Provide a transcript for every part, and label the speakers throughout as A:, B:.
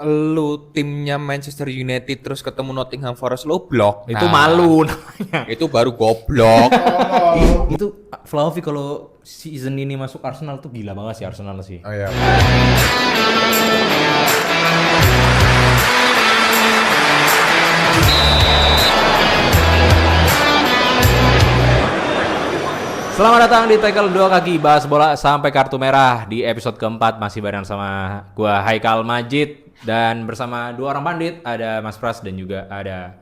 A: Lu timnya Manchester United terus ketemu Nottingham Forest lu blok.
B: Itu malu namanya.
A: Itu baru goblok.
B: Itu Vlahovic kalau season ini masuk Arsenal tuh gila banget sih Arsenal sih.
A: Oh iya.
B: Selamat datang di Tackle 2 Kaki, bahas bola sampai kartu merah. Di episode keempat masih bareng sama gua Haikal Majid. Dan bersama dua orang pandit, ada Mas Pras dan juga ada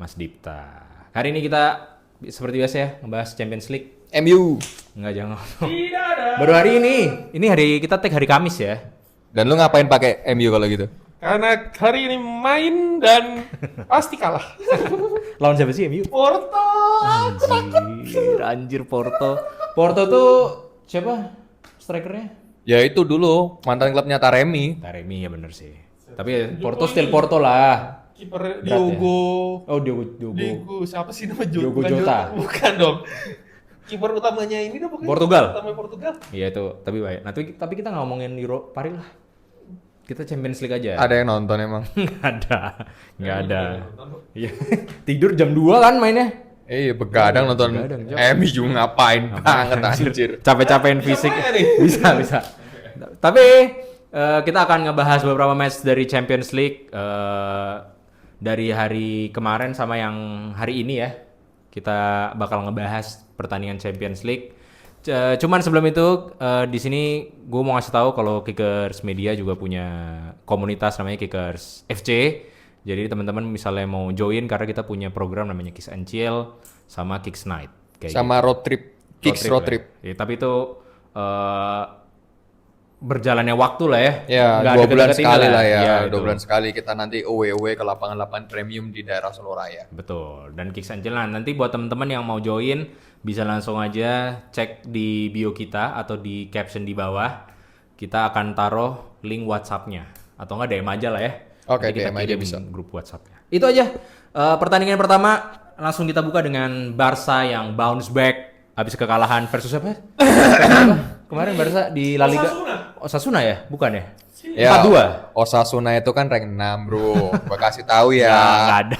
B: Mas Dipta. Hari ini kita seperti biasa ya, ngebahas Champions League.
A: MU.
B: Enggak, jangan. Tidak ada. Baru hari ini hari kita tag hari Kamis ya.
A: Dan lu ngapain pakai MU kalau gitu?
C: Karena hari ini main dan pasti kalah.
B: Lawan siapa sih MU?
C: Porto.
B: Anjir Porto. Porto tuh siapa strikernya?
A: Ya itu dulu mantan klubnya Taremi.
B: Taremi ya bener sih. Tapi Porto still Porto lah.
C: Kiper
B: Berat ya?
C: Diogo.
B: Oh Diogo.
C: Diogo siapa sih nama
B: Diogo
C: Bukan
B: Jota.
C: Bukan dong. Kiper utamanya ini dong bukan?
B: Portugal.
C: Utamanya Portugal.
B: Iya itu, tapi baik. Nah, tapi kita nggak ngomongin Euro Paris lah. Kita Champions League aja.
A: Ada yang nonton emang?
B: Nggak ada. Iya. Tidur jam 2 kan mainnya.
A: Iya begadang nonton
B: Begadang, Jok.
A: MU ngapain banget anjir.
B: Capek-capekin fisik.
C: Siapa nih?
B: Bisa. Tapi kita akan ngebahas beberapa match dari Champions League dari hari kemarin sama yang hari ini ya. Kita bakal ngebahas pertandingan Champions League. Cuman sebelum itu di sini gue mau ngasih tahu kalau Kickers Media juga punya komunitas namanya Kickers FC. Jadi teman-teman misalnya mau join karena kita punya program namanya Kicks and Chill sama Kicks Night. Kayak
A: Sama
B: gitu.
A: road trip, Kicks road trip.
B: Ya, tapi itu berjalannya waktu lah ya.
A: Ya,
B: Nggak
A: 2 bulan
B: deket-deketin
A: sekali lah ya.
B: itu.
A: 2 bulan sekali kita nanti away ke lapangan-lapangan premium di daerah Soloraya.
B: Betul. Dan Kicks and Chill nanti buat teman-teman yang mau join bisa langsung aja cek di bio kita atau di caption di bawah. Kita akan taruh link WhatsApp-nya atau enggak DM aja lah ya.
A: Oke,
B: Nanti kita
A: DM aja
B: kirim
A: bisa.
B: grup WhatsApp-nya. Itu aja. Pertandingan pertama langsung kita buka dengan Barca yang bounce back habis kekalahan versus apa? Kemarin Barca di La Liga. Osasuna ya? Bukan ya?
A: Ya,
B: 4-2.
A: Osasuna itu kan rank 6, Bro. Gua kasih tahu ya.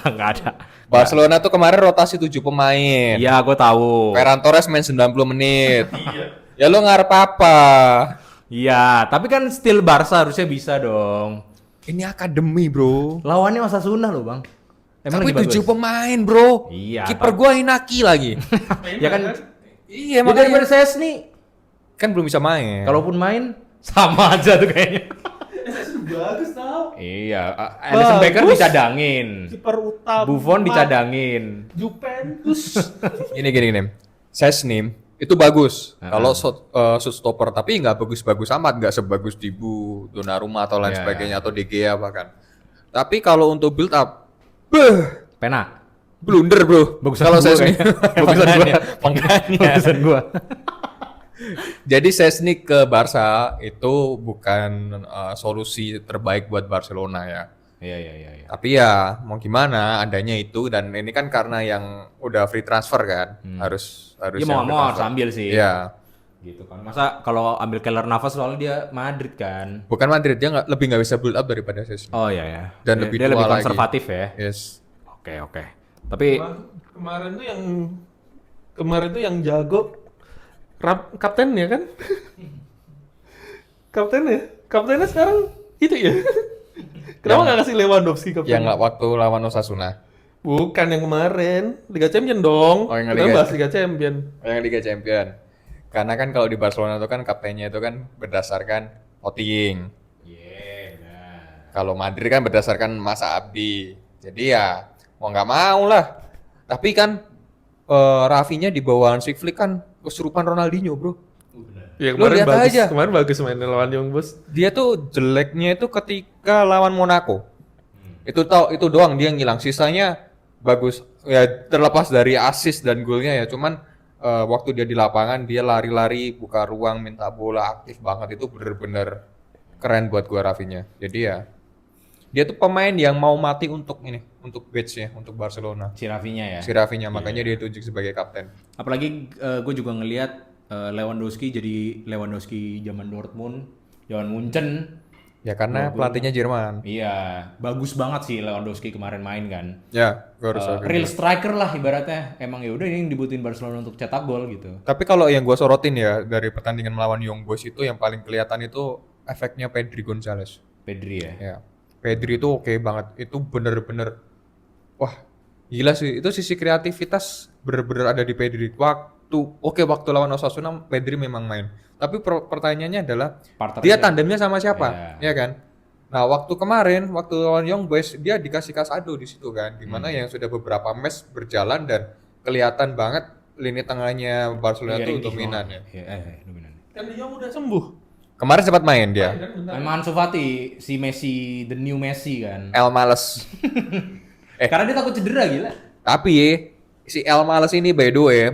B: Nggak ada.
A: Barcelona tuh kemarin rotasi 7 pemain.
B: Iya, gue tahu.
A: Ferran Torres main 90 menit. Ya lu ngarep apa?
B: Iya, tapi kan still Barca harusnya bisa dong.
A: Ini akademi, Bro.
B: Lawannya Osasuna loh, Bang. Emang
A: Tapi
B: lagi
A: 7
B: bagus?
A: pemain, Bro.
B: Iya,
A: Kiper gua Inaki lagi.
B: Ya kan,
A: Iya,
B: ya daripada
A: makanya
B: nih.
A: kan belum bisa main.
B: Kalaupun main, sama aja tuh kayaknya.
C: Bagus tau.
B: Iya, Alisson Becker
C: Bagus.
B: dicadangin.
C: Kiper utama.
B: Buffon dicadangin.
C: Juventus.
A: Gini. Sesnim itu bagus. Kalau shoot stopper tapi nggak bagus-bagus amat, nggak sebagus Dibu, Donnarumma atau lain
B: Iya.
A: sebagainya atau De Gea bahkan. Tapi kalau untuk build up,
B: Pena.
A: blunder, Bro.
B: Bagusan
A: Kalau
B: gua
A: Sesnik,
B: kayaknya. Bagusan gua.
A: makanya.
B: Bagusan gua.
A: Jadi Sesnik ke Barca itu bukan solusi terbaik buat Barcelona ya.
B: Iya.
A: Tapi ya mau gimana adanya itu, dan ini kan karena yang udah free transfer kan, harus
B: Dia
A: yang
B: mau
A: free
B: harus
A: transfer.
B: ambil sih.
A: Iya.
B: Gitu kan. Masa kalau ambil Keylor Navas soalnya dia Madrid kan.
A: Bukan Madrid, dia lebih nggak bisa build up daripada Sesnik.
B: Oh iya.
A: Dan
B: Dia-
A: lebih
B: dia
A: tua
B: lebih
A: lagi.
B: konservatif ya.
A: Yes.
B: Oke. Tapi
C: Kemarin tuh yang jago kaptennya kan? Kaptennya sekarang itu ya. Kenapa nggak kasih Lewandowski kapten?
A: Yang nggak waktu lawan Osasuna.
C: Bukan yang kemarin, Liga Champion dong.
A: Oh, yang
C: Kita
A: Liga-
C: bahas Liga Champion.
A: Yang Liga Champion. Karena kan kalau di Barcelona itu kan kaptennya itu kan berdasarkan voting. Kalau Madrid kan berdasarkan masa abdi. Jadi ya mau nggak mau lah. Tapi kan Rafinya di bawah Hansi Flick kan kesurupan Ronaldinho, Bro.
C: Ya
A: Lu
C: kemarin
A: lihat
C: bagus,
A: aja.
C: kemarin bagus mainnya lawan Young Boys.
A: Dia tuh jeleknya itu ketika lawan Monaco. Itu doang dia ngilang. Sisanya bagus. Ya terlepas dari assist dan golnya ya. Cuman waktu dia di lapangan dia lari-lari, buka ruang, minta bola, aktif banget. Itu bener-bener keren buat gua Rafinya. Jadi ya dia tuh pemain yang mau mati untuk badge-nya, untuk Barcelona.
B: si Rafinya ya.
A: Si Rafinya, makanya dia ditunjuk sebagai kapten.
B: Apalagi gue juga ngelihat Lewandowski jadi Lewandowski zaman Dortmund, zaman Munchen.
A: Ya karena pelatihnya Jerman.
B: Iya, bagus banget sih Lewandowski kemarin main kan.
A: Ya, gue harus agree.
B: Real striker lah ibaratnya. Emang ya udah ini yang dibutuhin Barcelona untuk cetak gol gitu.
A: Tapi kalau yang gue sorotin ya dari pertandingan melawan Young Boys itu yang paling kelihatan itu efeknya Pedri Gonzalez.
B: Pedri ya.
A: Ya, Pedri itu oke banget. Itu bener-bener, wah gila sih. Itu sisi kreativitas bener-bener ada di Pedri. Waktu lawan Osasuna Pedri memang main. Tapi pertanyaannya adalah
B: Partnernya.
A: dia tandemnya sama siapa, ya kan? Nah waktu kemarin waktu lawan Young Boys dia dikasih kasado di situ kan, dimana yang sudah beberapa match berjalan dan kelihatan banget lini tengahnya Barcelona itu dominan ya.
B: Dominan.
C: Kan dia udah sembuh.
A: Kemarin sempat main dia.
B: Memang Ansu Fati, si Messi, the new Messi kan.
A: El Males.
B: Karena dia takut cedera gila.
A: Tapi si El Males ini by the way,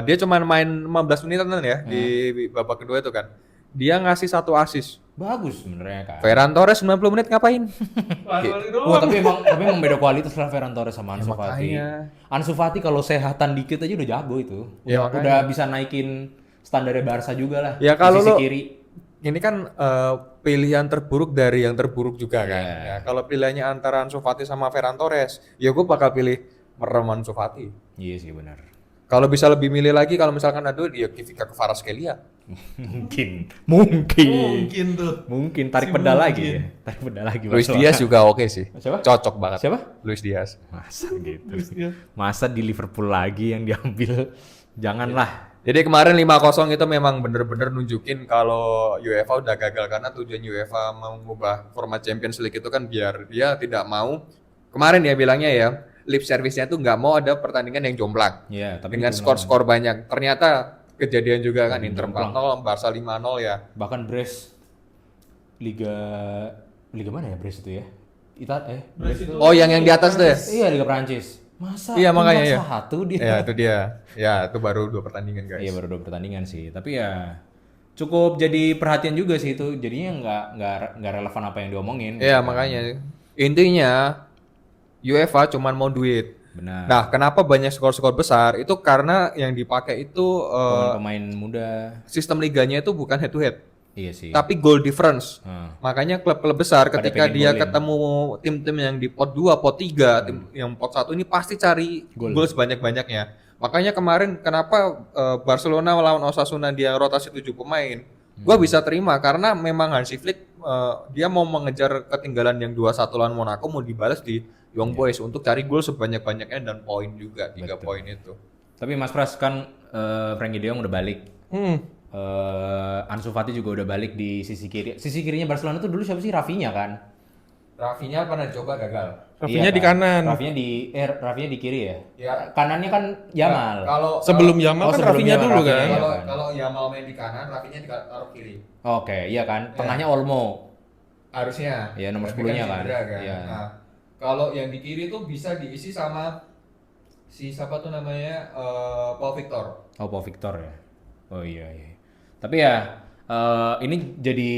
A: dia cuma main 15 menit ya di babak kedua itu kan. Dia ngasih 1 assist.
B: Bagus sebenarnya kan.
A: Ferran Torres 90 menit ngapain?
B: Wah, tapi emang beda kualitas lah Ferran Torres sama Ansu Fati.
A: makanya.
B: Ansu Fati kalau sehatan dikit aja udah jago itu.
A: Ya,
B: Udah bisa naikin standarnya Barca juga lah.
A: Ya kalau
B: di sisi
A: lo
B: kiri.
A: ini kan pilihan terburuk dari yang terburuk juga kan.
B: Iya.
A: Ya, kalau pilihannya antara Ansu Fati sama Ferran Torres, ya gue bakal pilih merem Ansu Fati.
B: Iya sih benar.
A: Kalau bisa lebih milih lagi, kalau misalkan ada dia Kivika ke Kvaratskhelia.
B: Mungkin
C: Tuh.
B: Mungkin tarik pedal lagi ya. Tarik pedal lagi.
A: Luis
B: Barcelona.
A: Diaz juga oke sih.
B: Siapa?
A: Cocok banget.
B: Siapa?
A: Luis Diaz.
B: Masa gitu. Masa di Liverpool lagi yang diambil. Janganlah.
A: Jadi kemarin 5-0 itu memang bener-bener nunjukin kalau UEFA udah gagal karena tujuan UEFA mengubah format Champions League itu kan biar dia tidak mau, kemarin dia bilangnya ya, lip service-nya tuh nggak mau ada pertandingan yang jomplang
B: Iya, tapi
A: dengan
B: itu
A: skor-skor banyak. Ternyata kejadian juga kan, Inter
B: jomplang.
A: 4-0, Barca 5-0 ya.
B: bahkan Brest Liga mana ya Brest itu ya? Brest itu.
A: Oh yang di atas deh.
B: Iya Liga Prancis. Masa
A: Iya, makanya, iya.
B: satu dia.
A: Ya itu dia. Ya itu baru 2 pertandingan guys.
B: Iya baru 2 pertandingan sih. Tapi ya cukup jadi perhatian juga sih itu. Jadinya nggak relevan apa yang diomongin.
A: Iya makanya intinya UEFA cuman mau duit.
B: Benar.
A: Nah, kenapa banyak skor-skor besar? Itu karena yang dipakai itu
B: Pemain muda.
A: sistem liganya itu bukan head to head,
B: Iya sih.
A: tapi goal difference. Makanya klub-klub besar ketika
B: pengen
A: dia
B: golin.
A: ketemu tim-tim yang di pot 2, pot 3, tim yang pot 1 ini pasti cari gol sebanyak-banyaknya. Makanya kemarin kenapa Barcelona melawan Osasuna dia rotasi 7 pemain. Gua bisa terima karena memang Hansi Flick dia mau mengejar ketinggalan yang 2-1 lawan Monaco mau dibalas di Young Boys untuk cari gol sebanyak-banyaknya dan poin juga 3 poin itu.
B: Tapi Mas Pras kan Frenkie de Jong udah balik. Ansu Fati juga udah balik di sisi kiri. Sisi kirinya Barcelona tuh dulu siapa sih? Rafinha kan?
A: Rafinha pernah coba gagal.
C: Rafinha
B: Iya
C: di
B: kan?
C: kanan.
B: Rafinha di kiri ya?
A: Ya.
B: Kanannya kan Yamal.
A: Kalau
C: Sebelum Yamal kan
B: sebelum
C: Rafinha
B: Yamal,
C: dulu
B: Rafinha,
C: kan.
B: iya.
A: kalau Yamal main di kanan, Rafinha ditaruh kiri.
B: Oke, iya kan. Tengahnya Olmo.
A: Harusnya.
B: Iya, nomor
A: Tapi
B: 10-nya kan.
A: cedera kan.
B: Iya.
A: Nah, kalau yang di kiri tuh bisa diisi sama si siapa tuh namanya Paul Victor.
B: Oh, Paul Victor ya. Oh iya. Tapi ya ini jadi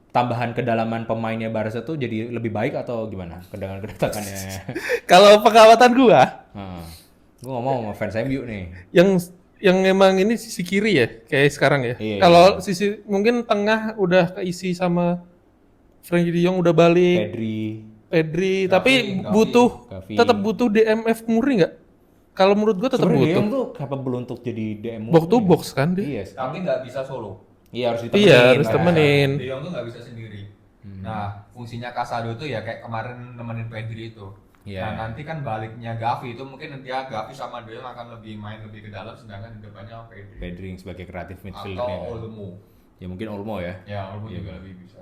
B: tambahan kedalaman pemainnya Barca tuh jadi lebih baik atau gimana dengan kedatangannya?
C: Kalau pengamatan gua,
B: Gue ngomong sama fans MU nih.
C: yang emang ini sisi kiri ya, kayak sekarang ya.
B: Iya,
C: Kalau sisi mungkin tengah udah keisi sama Frenkie de Jong udah balik, Pedri, tapi
B: Gavi.
C: tetap butuh DMF murni nggak? Kalau menurut gua tetap
B: Sebenarnya De
C: butuh.
B: Jong tuh capable untuk jadi DM
C: Box to box kan dia.
B: Iya.
A: Tapi nggak bisa solo.
B: Iya harus ditemenin.
C: Iya, harus
B: kan.
C: temenin.
A: De Jong tuh nggak bisa sendiri. Nah, fungsinya Casado itu ya kayak kemarin nemenin Pedri itu.
B: Iya.
A: Nah, nanti kan baliknya Gavi itu mungkin nanti Gavi sama De Jong akan lebih main lebih ke dalam sedangkan di depannya Pedri.
B: Pedri sebagai kreatif
A: Atau
B: midfielder.
A: Olmo.
B: Ya mungkin Olmo ya.
A: Ya, Olmo juga lebih bisa.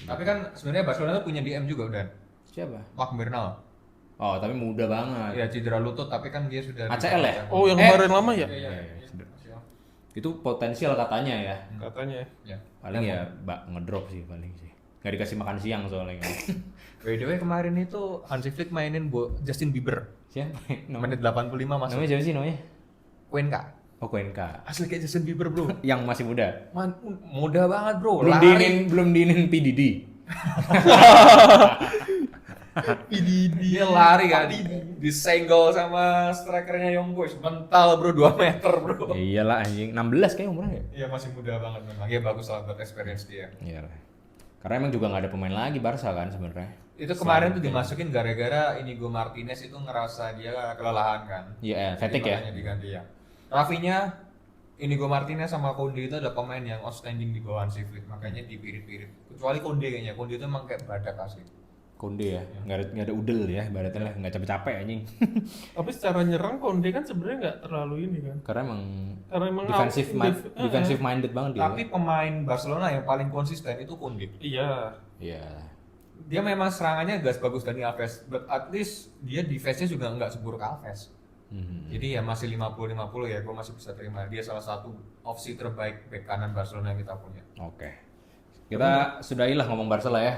A: Tapi kan sebenarnya Barcelona tuh punya DM juga udah.
B: Siapa?
A: Marc Bernal.
B: Oh, tapi muda banget.
A: Ya cedera lutut tapi kan dia sudah
B: ACL ya?
C: Oh, yang kemarin lama ya?
A: Iya.
B: Itu potensial katanya ya.
C: Katanya.
A: Ya.
B: Paling ya ngedrop sih paling sih. Nggak dikasih makan siang soalnya.
A: By the way kemarin itu Hansi Flick mainin Justin Bieber.
B: Siapa?
A: Menit 85 masuk.
B: Namanya siapa sih namanya?
A: Cuenca.
B: Oh, Cuenca.
A: Asli kayak Justin Bieber, Bro.
B: Yang masih muda.
A: Mudah banget, Bro.
B: Belum diinin PDD.
A: Dia lari kan. Disenggol sama strikernya Young Boys. Mental, Bro, 2 meter, Bro.
B: Ya iyalah anjing. 16 kayak umurnya ya?
A: Iya, masih muda banget memang. Ya bagus lah buat experience dia.
B: Iyalah. Karena emang juga nggak ada pemain lagi Barca kan sebenarnya.
A: Itu kemarin tuh dimasukin gara-gara Inigo Martinez itu ngerasa dia kelelahan kan.
B: Iya, fatigue ya.
A: Makanya diganti ya. Rafinya, Inigo Martinez sama Koundé itu ada pemain yang outstanding di bawah Hansi Flick, makanya dipirit-pirit. Kecuali Koundé kayaknya, Koundé itu emang kayak badak asli.
B: Konde ya, nggak ada udel ya, ibaratnya lah, nggak capek-capek anjing.
C: Tapi secara nyerang Konde kan sebenarnya nggak terlalu ini kan.
B: Karena emang
C: Defensive
B: defensive minded banget dia.
A: Tapi pemain Barcelona yang paling konsisten itu Koundé.
C: Iya.
B: Iya.
A: Dia memang serangannya gak sebagus Dani Alves, but at least dia defense-nya juga nggak seburuk Alves. Jadi ya masih 50-50 ya, gue masih bisa terima. Dia salah satu opsi terbaik bek kanan Barcelona yang kita punya.
B: Oke. Kita sudahilah ngomong Barca lah ya.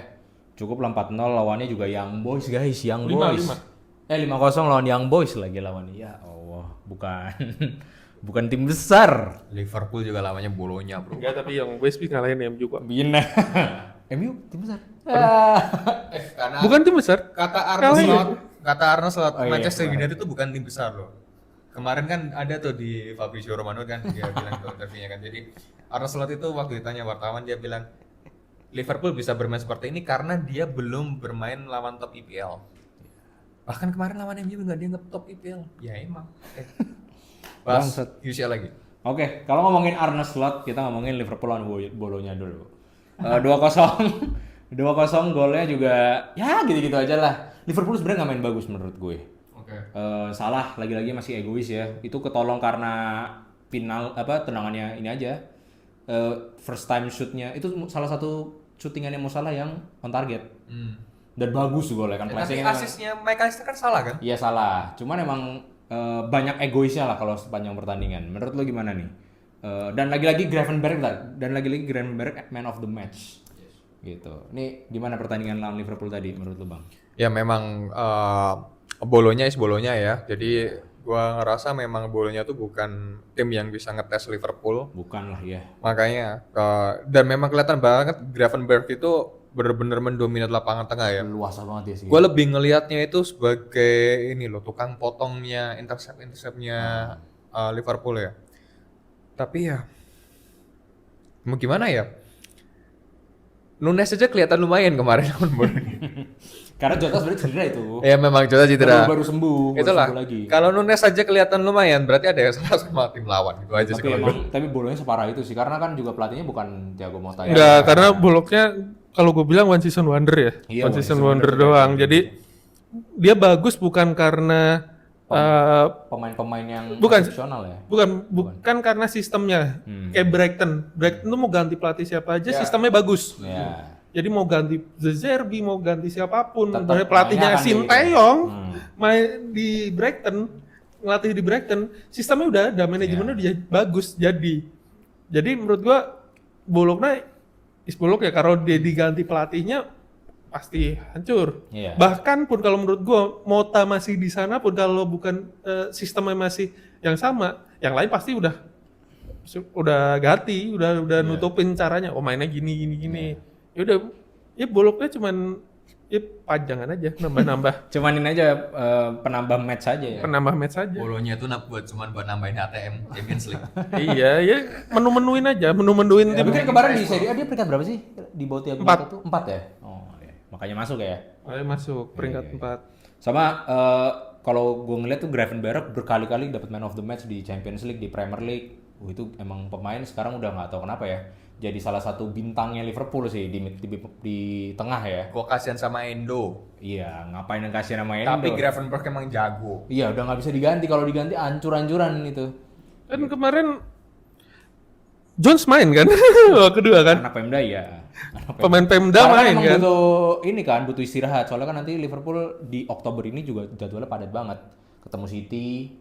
B: Cukup lah 4-0, lawannya juga Young Boys guys, Young Boys. 5-0 lawan Young Boys lagi lawannya. Ya Allah, bukan bukan tim besar.
A: Liverpool juga lawannya Bolonya, bro.
C: Enggak, tapi yang West Brom ngalahin MU juga.
B: Bina. MU tim besar.
A: Karena
C: Bukan tim besar.
A: kata Arne Slot,
B: Oh iya,
A: Manchester
B: kemarin.
A: United itu bukan tim besar loh. Kemarin kan ada tuh di Fabrizio Romano kan dia bilang tuh interviewnya kan. Jadi Arne Slot itu waktu ditanya wartawan dia bilang Liverpool bisa bermain seperti ini karena dia belum bermain lawan top IPL. Bahkan kemarin lawan MU nggak dianggap top IPL. Ya emang. Bahas
B: Bangsat.
A: UCL lagi.
B: Oke, kalau ngomongin Arne Slot, kita ngomongin Liverpool lawan Bolonya dulu. 2-0. 2-0 golnya juga ya gitu-gitu aja lah. Liverpool sebenarnya nggak main bagus menurut gue.
A: Oke.
B: Salah lagi-lagi masih egois ya. Itu ketolong karena tendangannya ini aja. First time shootnya itu salah satu shootingannya Mo Salah yang on target. Dan bagus golnya kan.
A: Tapi
B: Placingnya
A: asisnya Mike Ashley kan salah kan?
B: iya salah. Cuman emang banyak egoisnya lah kalau sepanjang pertandingan. Menurut lo gimana nih? Dan lagi-lagi Gravenberch man of the match. Gitu. Ini gimana pertandingan lawan Liverpool tadi menurut lo, Bang?
A: Ya memang Bolonya ya. Jadi gua ngerasa memang Bolonya tuh bukan tim yang bisa ngetes Liverpool.
B: Bukan lah ya.
A: Makanya dan memang kelihatan banget Gravenberch itu benar-benar mendominat lapangan tengah ya.
B: Luas banget ya sih.
A: Gue lebih ngelihatnya itu sebagai ini loh, tukang potongnya interceptnya Liverpool ya. Tapi ya mau gimana ya? Nunes aja kelihatan lumayan kemarin lawan Bolonya.
B: Karena Jota sebenarnya cedera itu.
A: Ya memang Jota cedera.
B: Baru sembuh.
A: Itulah.
B: Lagi.
A: Kalau Nunes aja kelihatan lumayan, berarti ada yang salah sama tim lawan. Itu aja sih.
B: Tapi Bolonya separah itu sih, karena kan juga pelatihnya bukan Thiago Motta ya.
C: Enggak, karena Bullocknya kalau gue bilang one season wonder ya.
B: Iya,
C: one season wonder doang. Jadi dia bagus bukan karena
B: pemain-pemain yang
C: bukan.
B: eksepsional ya.
C: bukan karena sistemnya. Kayak Brighton tuh mau ganti pelatih siapa aja, sistemnya bagus.
B: Ya.
C: Jadi mau ganti The Zerbi, mau ganti siapapun,
B: Tetap
C: dari pelatihnya
B: mainnya akan
C: Sinteyong main di Brighton, ngelatih di Brighton, sistemnya udah ada, manajemennya udah bagus jadi menurut gua Bullock ya, kalau dia diganti pelatihnya pasti hancur.
B: Iya.
C: Bahkan pun kalau menurut gua Mota masih di sana pun kalau bukan sistemnya masih yang sama, yang lain pasti udah ganti, udah nutupin caranya. Oh mainnya gini. Ya udah, ya Bullocknya cuman ya pajangan aja, nambah-nambah.
B: Cumanin aja penambah match aja ya.
C: Penambah match aja.
A: Bolonya tuh cuman buat nambahin HTM Champions League.
C: Iya, ya menu-menuin aja, menu-menuin tim.
B: Tapi kan kemarin di Serie A dia peringkat berapa sih? Di bawah Thiago
C: 4.
B: Motta tuh 4 ya? Oh, iya. Makanya masuk ya.
C: Ayo masuk peringkat 4.
B: Sama kalau gue ngeliat tuh Gravenberch berkali-kali dapat man of the match di Champions League, di Premier League. Itu emang pemain sekarang udah nggak tahu kenapa ya. Jadi salah satu bintangnya Liverpool sih di tengah ya.
A: Gua kasihan sama Endo.
B: Iya, ngapain yang kasih nama Endo?
A: Tapi Gravenberch emang jago.
B: Iya, udah nggak bisa diganti. Kalau diganti ancur-ancuran itu.
C: Kan kemarin Jones main kan? Kedua kan?
B: Anak Pemda ya.
C: Pemain Pemda
B: Karena
C: main
B: emang
C: kan?
B: butuh istirahat. Soalnya kan nanti Liverpool di Oktober ini juga jadwalnya padat banget. Ketemu City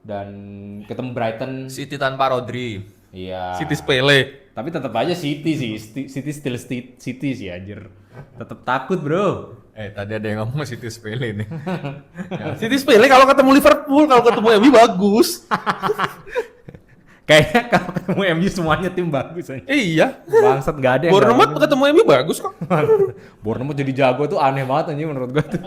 B: dan ketemu Brighton.
A: City tanpa Rodri.
B: Iya.
C: City sepele.
B: Tapi tetap aja City sih. City still City sih anjir. Tetap takut, Bro.
A: Tadi ada yang ngomong City sepele nih.
C: City sepele kalau ketemu Liverpool, kalau ketemu MU bagus.
B: Kayaknya kalau ketemu MU semuanya tim bagus aja.
C: Iya.
B: Bangsat enggak ada yang
C: Bournemouth ketemu MU bagus kok.
B: Bournemouth jadi jago tuh aneh banget anjing menurut gue tuh.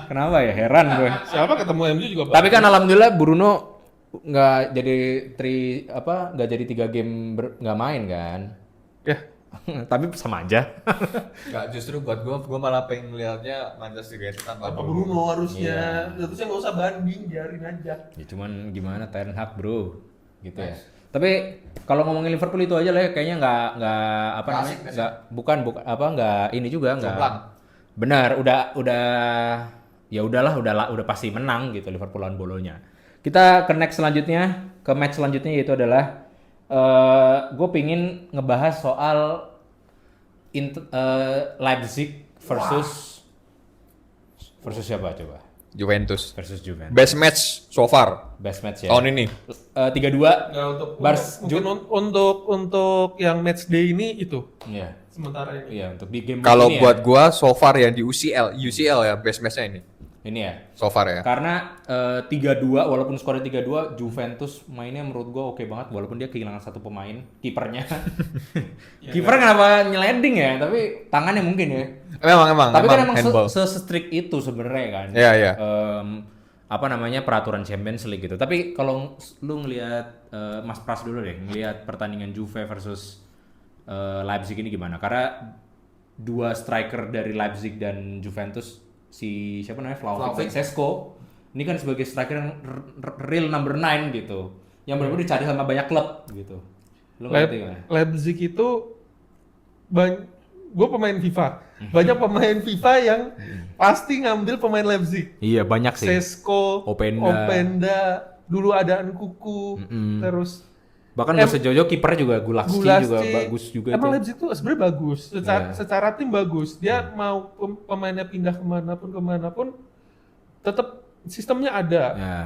B: Kenapa ya? Heran gue.
C: Siapa ketemu MU juga bagus.
B: Tapi kan alhamdulillah Bruno nggak jadi 3 game nggak main kan.
C: Ya,
B: Tapi sama aja.
A: Enggak, justru buat gua malah pengen ngeliatnya Manchester United tanpa
C: Apa
A: Bruno.
C: Bruno harusnya nggak usah banding, biarin aja.
B: Ya cuman gimana Ten Hag bro, gitu ya. Tapi kalau ngomongin Liverpool itu aja lah ya, kayaknya nggak apa namanya,
A: Klasik,
B: nggak bukan apa nggak ini juga nggak.
A: Jomplang.
B: Benar, udah ya udahlah, udah pasti menang gitu Liverpool lawan Bolonya. Kita ke next selanjutnya, ke match selanjutnya yaitu adalah gue pingin ngebahas soal Leipzig versus siapa coba?
A: Juventus.
B: Versus Juventus.
A: Best match so far
B: Best match ya.
A: tahun ini.
B: 3-2.
C: Nggak
B: Bars-
C: untuk yang match day ini itu
B: Iya.
C: sementara ini.
B: Iya, untuk di game
A: Kalau
B: ini
A: buat
B: ya.
A: gua so far ya di UCL ya best matchnya ini.
B: Ini ya.
A: So far ya.
B: Karena 3-2 walaupun skornya 3-2 Juventus mainnya menurut gua oke banget walaupun dia kehilangan satu pemain, kipernya. Kiper kenapa nyeleding ya? Tapi tangannya mungkin ya.
A: Emang
B: Tapi kan emang
A: handball.
B: se-strict itu sebenarnya kan.
A: Iya, iya.
B: Apa namanya peraturan Champions League gitu. Tapi kalau lu ngelihat Mas Pras dulu deh, ngelihat pertandingan Juve versus Leipzig ini gimana? Karena dua striker dari Leipzig dan Juventus si siapa namanya Vlahovic dan Šeško ini kan sebagai striker yang real number 9 gitu. Yang benar-benar dicari sama banyak klub gitu. Lu ngerti gimana?
C: Leipzig itu gue pemain FIFA. Banyak pemain FIFA yang pasti ngambil pemain Leipzig.
B: Iya, banyak sih.
C: Sesko,
B: Openda.
C: dulu ada Nkuku, terus
B: Bahkan gak usah jauh-jauh kipernya juga Gulaschi juga bagus juga
C: Emang
B: itu.
C: Leipzig tuh sebenarnya bagus. Secara tim bagus. Dia mau pemainnya pindah kemanapun tetap sistemnya ada.
B: Ya.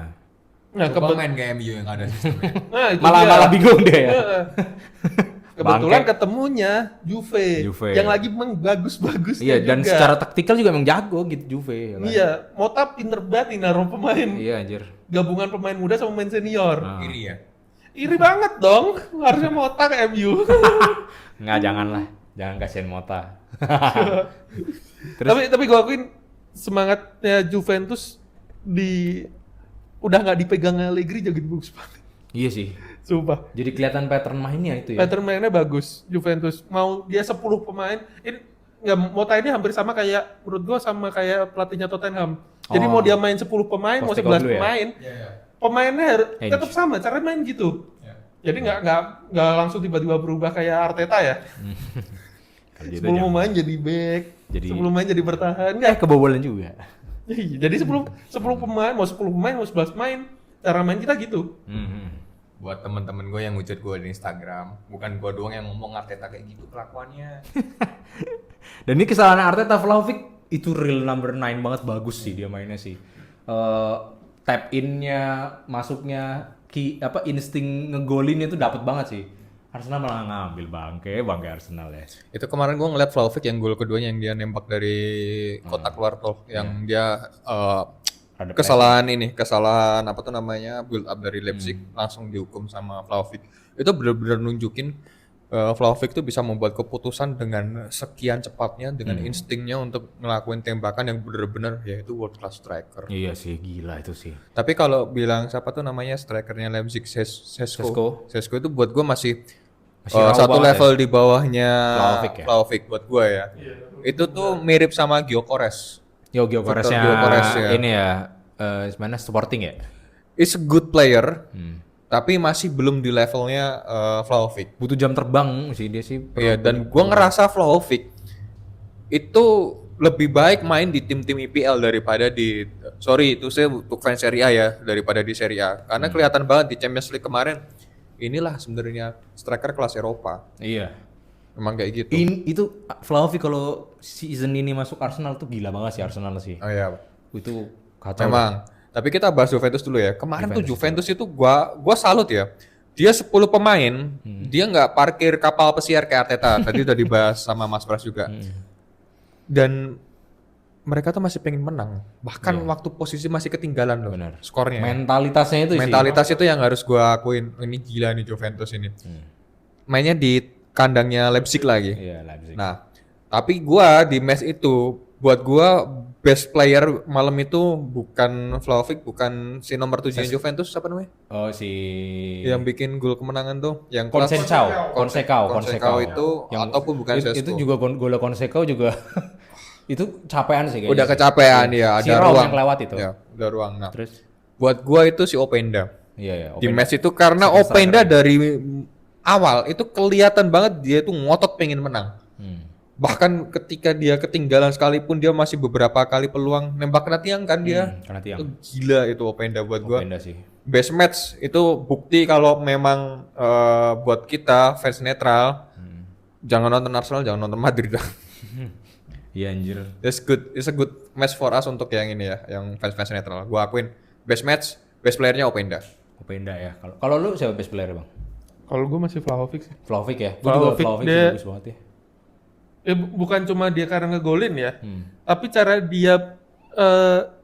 C: Nah,
A: Pemain kayak MU yang ada sistemnya.
C: nah, itu
B: Malah
C: dia.
B: bingung dia ya.
C: Kebetulan
B: Bangke.
C: ketemunya Juve, yang lagi memang bagus-bagus.
B: Iya, dan secara taktikal juga emang jago gitu Juve. Ya kan?
C: Iya, Mota pinter banget nih naruh pemain.
B: Iya anjir.
C: Gabungan pemain muda sama pemain senior.
A: Iri ya.
C: Iri banget dong. Harusnya Mota ke MU.
B: Nggak, janganlah. Jangan kasihan Mota.
C: Tapi gue akuin semangatnya Juventus udah nggak dipegang Allegri jadi bagus banget.
B: Iya sih.
C: Sumpah.
B: Jadi kelihatan pattern mainnya itu ya.
C: Pattern mainnya bagus. Juventus mau dia 10 pemain. Ini nggak Mota ini hampir sama kayak menurut gua sama kayak pelatihnya Tottenham. Jadi mau dia main 10 pemain, mau 11
B: Postecoglou ya?
C: pemain. Pemainnya tetap sama, cara main gitu. Jadi nggak langsung tiba-tiba berubah kayak Arteta ya.
B: Kalau gitu
C: 10
B: jangan.
C: pemain jadi back,
B: Jadi-
C: 10 pemain jadi bertahan. Nggak.
B: Kebobolan juga.
C: Jadi 10 pemain, mau 10 pemain, mau 11 pemain, cara main kita gitu.
A: Buat temen-temen gue yang ngujat gue di Instagram, bukan gue doang yang ngomong Arteta kayak gitu kelakuannya.
B: Dan ini kesalahan Arteta, Vlahovic itu real number 9 banget, bagus sih dia mainnya sih. Tap in-nya, masuknya, insting ngegolinnya itu dapat banget sih. Arsenal malah ngambil bangke Arsenal ya.
A: Itu kemarin gue ngeliat Vlahovic yang gol keduanya yang dia nembak dari kotak luar tuh, yang dia
B: Ada
A: kesalahan apa tuh namanya build up dari Leipzig langsung dihukum sama Vlahovic. Itu benar-benar nunjukin Vlahovic tuh bisa membuat keputusan dengan sekian cepatnya, dengan instingnya untuk ngelakuin tembakan yang benar-benar yaitu world class striker.
B: Iya sih, gila itu sih.
A: Tapi kalau bilang siapa tuh namanya strikernya Leipzig
B: Šeško.
A: Šeško itu buat gue masih
B: raw
A: satu
B: banget
A: level di bawahnya
B: Vlahovic ya?
A: Vlahovic buat gue ya. Itu tuh mirip sama Gyökeres.
B: Gyökeresnya
A: Gyökeres ya.
B: ini ya, mana Sporting ya?
A: Is a good player, tapi masih belum di levelnya Vlahovic.
B: Butuh jam terbang sih dia sih.
A: Iya, dan gua ngerasa Vlahovic itu lebih baik main di tim-tim IPL daripada itu saya untuk fans Serie A ya, daripada di Serie A. Karena kelihatan banget di Champions League kemarin, inilah sebenarnya striker kelas Eropa.
B: Iya.
A: Emang kayak gitu.
B: Itu Vlahovic kalau season ini masuk Arsenal tuh gila banget sih Arsenal sih.
A: Oh iya.
B: Itu kacau.
A: Memang. Tapi kita bahas Juventus dulu ya. Kemarin tuh Juventus itu gua salut ya. Dia 10 pemain, dia nggak parkir kapal pesiar kayak Arteta. Tadi udah dibahas sama Mas Pras juga. Dan mereka tuh masih pengen menang. Bahkan waktu posisi masih ketinggalan loh.
B: Benar.
A: Skornya.
B: Mentalitasnya itu
A: Mentalitas itu yang harus gua akuin. Ini gila nih Juventus ini. Mainnya di kandangnya Leipzig lagi.
B: sih. Iya, Leipzig.
A: Nah, tapi gua di match itu buat gua best player malam itu bukan Vlahovic, bukan si nomor 7 Juventus apa namanya?
B: Oh si
A: Yang bikin gol kemenangan tuh, yang kelas
B: Consecao
A: itu ataupun bukan
B: itu
A: Sesko.
B: juga gol Consecao juga itu capean sih kayaknya.
A: Udah kecapean ya,
B: Si
A: ada
B: Raul
A: ruang.
B: yang lewat itu.
A: Ya, ada ruang. Nah,
B: Terus
A: buat gua itu si Openda.
B: iya
A: Di match itu karena
B: Second
A: Openda
B: striker.
A: dari awal itu kelihatan banget dia tuh ngotot pengen menang. Bahkan ketika dia ketinggalan sekalipun dia masih beberapa kali peluang nembak kena tiang kan dia.
B: Karena tiang.
A: Itu gila itu Openda buat gua.
B: Openda sih.
A: Best match itu bukti kalau memang buat kita fans netral jangan nonton Arsenal, jangan nonton Madrid.
B: Iya anjir.
A: It's a good match for us untuk yang ini ya, yang fans netral. Gua akuin best match, best playernya Openda.
B: Openda ya. Kalau lu siapa best player Bang?
C: Kalau gue masih Vlahovic sih.
B: Vlahovic ya. Gua juga
C: Vlahovic,
B: Vlahovic
C: dia-
B: bagus banget ya.
C: Bukan cuma dia karena ngegolin ya, tapi cara dia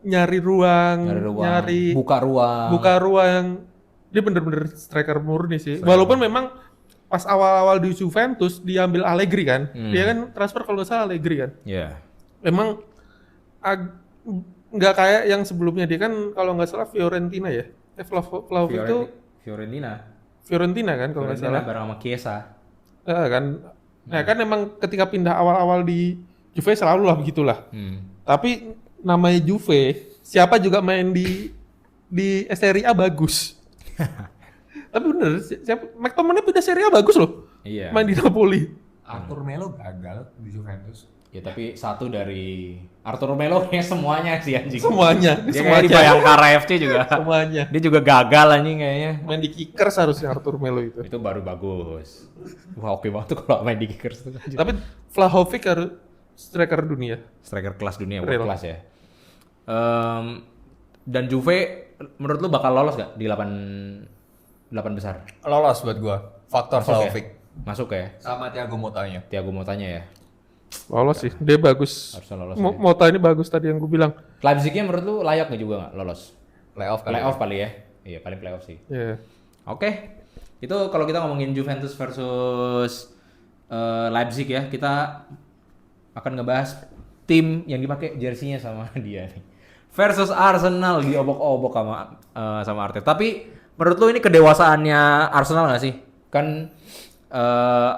C: nyari ruang, nyari
B: buka ruang.
C: yang dia bener-bener striker murni sih. Walaupun memang pas awal-awal di Juventus diambil Allegri kan, dia kan transfer kalau nggak salah Allegri kan.
B: Iya.
C: Memang nggak kayak yang sebelumnya dia kan kalau nggak salah Fiorentina ya. Vlahovic itu Fiorentina kan kalau nggak salah.
B: bareng sama Chiesa.
C: Kan, nah kan emang ketika pindah awal-awal di Juve selalu lah begitulah. Tapi namanya Juve, siapa juga main di Serie A bagus. Tapi bener, siapa McTominay pindah Serie A bagus loh.
B: Iya.
C: Main di Napoli.
A: Arthur Melo gagal di Juventus.
B: Ya tapi satu dari Arturo Melo kayaknya semuanya sih anjing.
C: Semuanya,
B: Dia kayak di Bayangkara FC juga.
C: semuanya.
B: Dia juga gagal anjing kayaknya.
C: Main di Kickers harusnya Arthur Melo itu.
B: Itu baru bagus. Wah oke banget tuh kalau main di Kickers tuh. anjing.
C: Tapi Vlahovic harus striker dunia.
B: Striker kelas dunia,
C: Real.
B: world class ya. Dan Juve menurut lu bakal lolos gak di 8 besar?
A: Lolos buat gua. Faktor
B: Masuk ya?
A: Vlahovic
B: Masuk ya?
A: sama Thiago Motanya.
B: Thiago Motanya ya?
C: Lolos sih, dia bagus.
B: Harusnya lolos.
C: Mota ini bagus tadi yang gue bilang.
B: Leipzignya menurut lu layak nggak juga nggak lolos?
A: Playoff kali.
B: Playoff kali ya? Iya paling playoff sih.
C: Iya.
B: Oke, itu kalau kita ngomongin Juventus versus Leipzig ya, kita akan ngebahas tim yang dipakai jersinya sama dia nih. Versus Arsenal diobok-obok sama Arteta. Tapi menurut lu ini kedewasaannya Arsenal nggak sih? Kan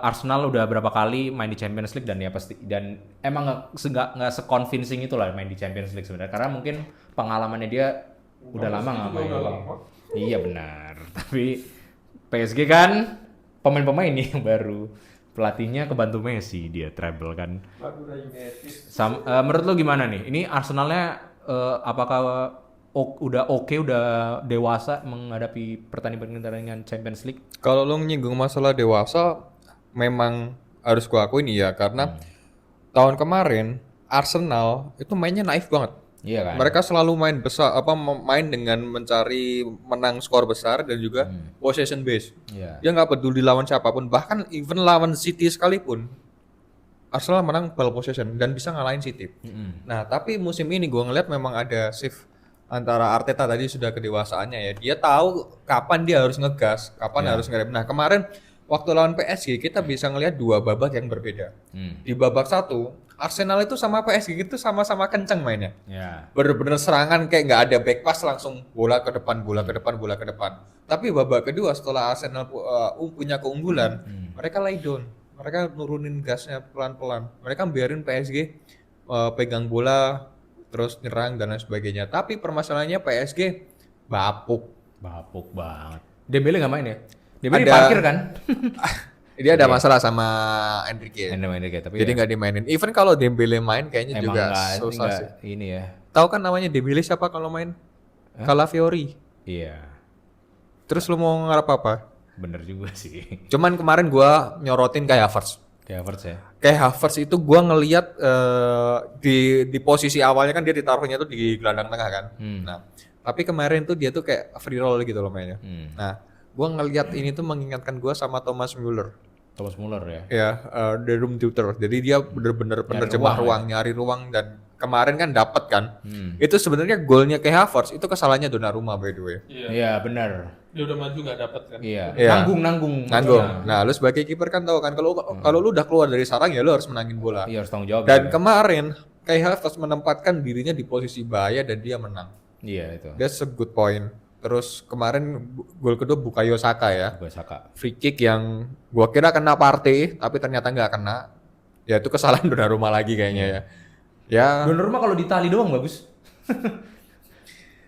B: Arsenal udah berapa kali main di Champions League dan ya pasti dan emang nggak se-convincing itu lah main di Champions League sebenarnya karena mungkin pengalamannya dia udah lama nggak main. Iya benar. Tapi PSG kan pemain-pemain nih yang baru pelatihnya kebantu Messi dia treble kan. Menurut lo gimana nih? Ini Arsenalnya apakah udah dewasa menghadapi pertandingan Champions League?
A: Kalau lo nyinggung masalah dewasa, memang harus gua akuin iya karena tahun kemarin Arsenal itu mainnya naif banget.
B: Iya kan?
A: Mereka selalu main besar main dengan mencari menang skor besar dan juga possession base.
B: Iya.
A: Dia nggak peduli lawan siapapun, bahkan even lawan City sekalipun Arsenal menang ball possession dan bisa ngalahin City. Nah, tapi musim ini gua ngeliat memang ada shift antara Arteta tadi sudah kedewasaannya ya. Dia tahu kapan dia harus ngegas, kapan harus ngerem. Nah, kemarin waktu lawan PSG kita bisa ngelihat dua babak yang berbeda. Di babak satu, Arsenal itu sama PSG itu sama-sama kenceng mainnya.
B: Ya.
A: Bener-bener serangan kayak nggak ada back pass, langsung bola ke depan, bola ke depan, bola ke depan. Tapi babak kedua setelah Arsenal punya keunggulan, mereka lay down. Mereka nurunin gasnya pelan-pelan. Mereka biarin PSG pegang bola terus nyerang dan lain sebagainya. Tapi permasalahannya PSG bapuk
B: banget. Dembele nggak main ya? Dembele
A: Ada-
B: diparkir kan?
A: Dia ada masalah sama Enrique.
B: Main kayak tapi
A: Jadi
B: ya,
A: nggak dimainin. Even kalau Dembele main kayaknya
B: emang
A: juga
B: nggak
A: susah sih.
B: ini ya.
A: Tahu kan namanya Dembele siapa kalau main? Calafiori.
B: Iya.
A: Terus lu mau ngarep apa?
B: Bener juga sih.
A: Cuman kemarin gua nyorotin kayak Havertz.
B: Kayak Havertz ya.
A: Kayak Havertz itu gua ngelihat di posisi awalnya kan dia ditaruhnya tuh di gelandang tengah kan. Nah, tapi kemarin tuh dia tuh kayak free roll gitu loh mainnya. Nah, gua ngelihat ini tuh mengingatkan gua sama Thomas Müller.
B: Thomas Muller ya.
A: Ya, the room tutor. Jadi dia bener-bener penerjemah ruang, nyari ruang dan kemarin kan dapat kan. Itu sebenarnya golnya kayak Havertz itu kesalahannya Donnarumma by the way.
B: Iya benar.
C: Dia udah maju nggak dapat kan.
B: Iya.
A: Iya.
B: Nanggung.
A: Nanggung. Nah, lu sebagai kiper kan tahu kan kalau lu udah keluar dari sarang ya lu harus menangin bola.
B: Iya harus tanggung jawab.
A: Dan
B: juga.
A: kemarin Kai Havertz menempatkan dirinya di posisi bahaya dan dia menang.
B: Iya itu.
A: That's a good point. Terus kemarin gol kedua Bukayo Saka ya.
B: Gue Saka.
A: Free kick yang gua kira kena Partey tapi ternyata nggak kena. Ya itu kesalahan Donnarumma lagi kayaknya ya. Ya.
B: Donnarumma kalau di tali doang bagus.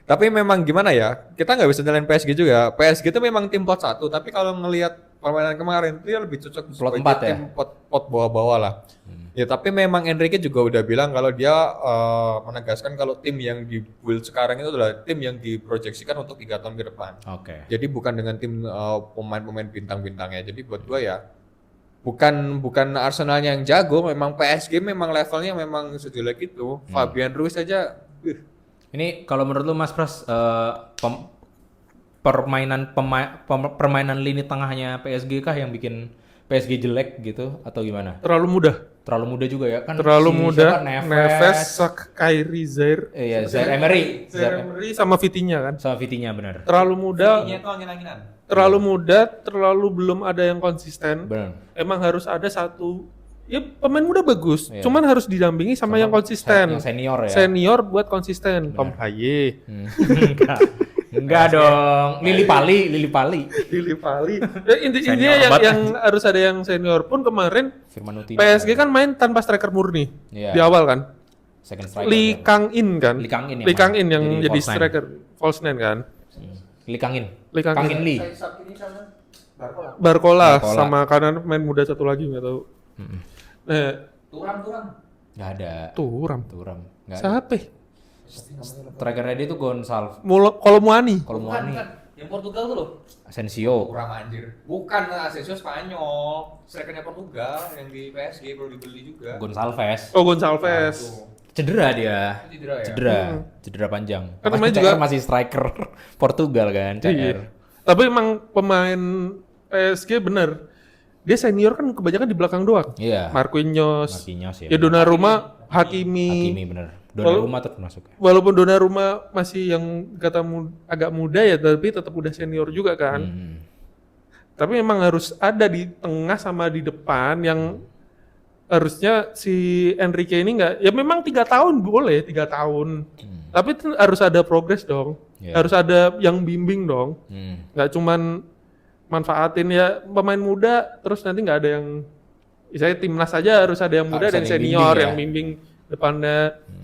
A: Tapi memang gimana ya? Kita nggak bisa nyalain PSG juga. PSG itu memang tim pot 1, tapi kalau ngelihat permainan kemarin dia lebih cocok
B: Plot
A: sebagai
B: 4 ya?
A: tim pot bawah-bawah lah. Ya tapi memang Enrique juga udah bilang kalau dia menegaskan kalau tim yang dibuild sekarang itu adalah tim yang diproyeksikan untuk 3 tahun ke depan.
B: Oke.
A: Jadi bukan dengan tim pemain-pemain bintang-bintangnya. Jadi buat gua ya bukan Arsenalnya yang jago, memang PSG memang levelnya memang sejelek itu. Fabian Ruiz aja
B: Ini kalau menurut lu Mas Pras permainan lini tengahnya PSG kah yang bikin PSG jelek gitu atau gimana?
C: Terlalu mudah.
B: Terlalu muda juga ya kan?
C: Terlalu
B: si
C: mudah.
B: siapa?
C: Neves, Kyrie, Zaire.
B: Iya, Zaire Emery.
C: Zaire Emery sama Vitinha kan.
B: Sama Vitinha benar.
C: Terlalu muda.
A: itu angin-anginan.
C: Terlalu muda, terlalu belum ada yang konsisten.
B: Benar.
C: Emang harus ada satu. Ya pemain muda bagus,
B: Iya.
C: cuman harus didampingi sama yang konsisten.
B: Yang senior ya.
C: Senior buat konsisten. Tom Haye,
B: Enggak dong. Lili Pali.
C: Lili Pali. Ya, intinya yang harus ada yang senior pun kemarin
B: Firman Utina.
C: PSG kan main tanpa striker murni
B: Iya.
C: di awal kan.
B: Second striker.
C: Lee Kang In kan.
B: Lee Kang In yang
C: Lee Kang In
B: main.
C: yang
B: Jadi
C: jadi
B: false nine.
C: striker false nine kan.
B: Lee Kang In.
C: Lee Kang In.
B: Lee.
C: Barcola
B: Barcola.
C: sama kanan main muda satu lagi nggak tahu.
A: Turam.
B: Enggak ada.
C: Turam.
B: Enggak ada.
C: Siapa?
B: Strikernya dia tuh Gonçalves.
C: Kolomwani.
B: Kolomwani.
A: Yang Portugal tuh loh.
B: Asensio.
A: Kurang anjir. Bukan Asensio Spanyol. Strikernya Portugal yang di PSG perlu dibeli juga.
B: Gonçalves.
C: Oh Gonçalves.
B: Cedera dia.
A: Cedera ya?
B: Cedera panjang.
C: Kan
B: Apa,
C: namanya
B: CR
C: juga-
B: masih striker Portugal kan, CR.
C: Iya. Tapi emang pemain PSG bener. Dia senior kan kebanyakan di belakang doang.
B: Iya.
C: Marquinhos.
B: Marquinhos ya.
C: Ya Donnarumma, Hakimi.
B: Hakimi bener. Donnarumma tuh masuk.
C: Walaupun Donnarumma masih yang agak muda ya, tapi tetap udah senior juga kan. Tapi memang harus ada di tengah sama di depan yang harusnya si Enrique ini nggak, ya memang 3 tahun boleh 3 tahun. Tapi harus ada progres dong.
B: Iya.
C: Harus ada yang bimbing dong.
B: Hmm.
C: Nggak cuman manfaatin ya pemain muda terus nanti nggak ada yang, misalnya timnas aja harus ada yang muda
B: Harus
C: dan
B: ada yang
C: senior
B: bimbing ya.
C: yang bimbing depannya.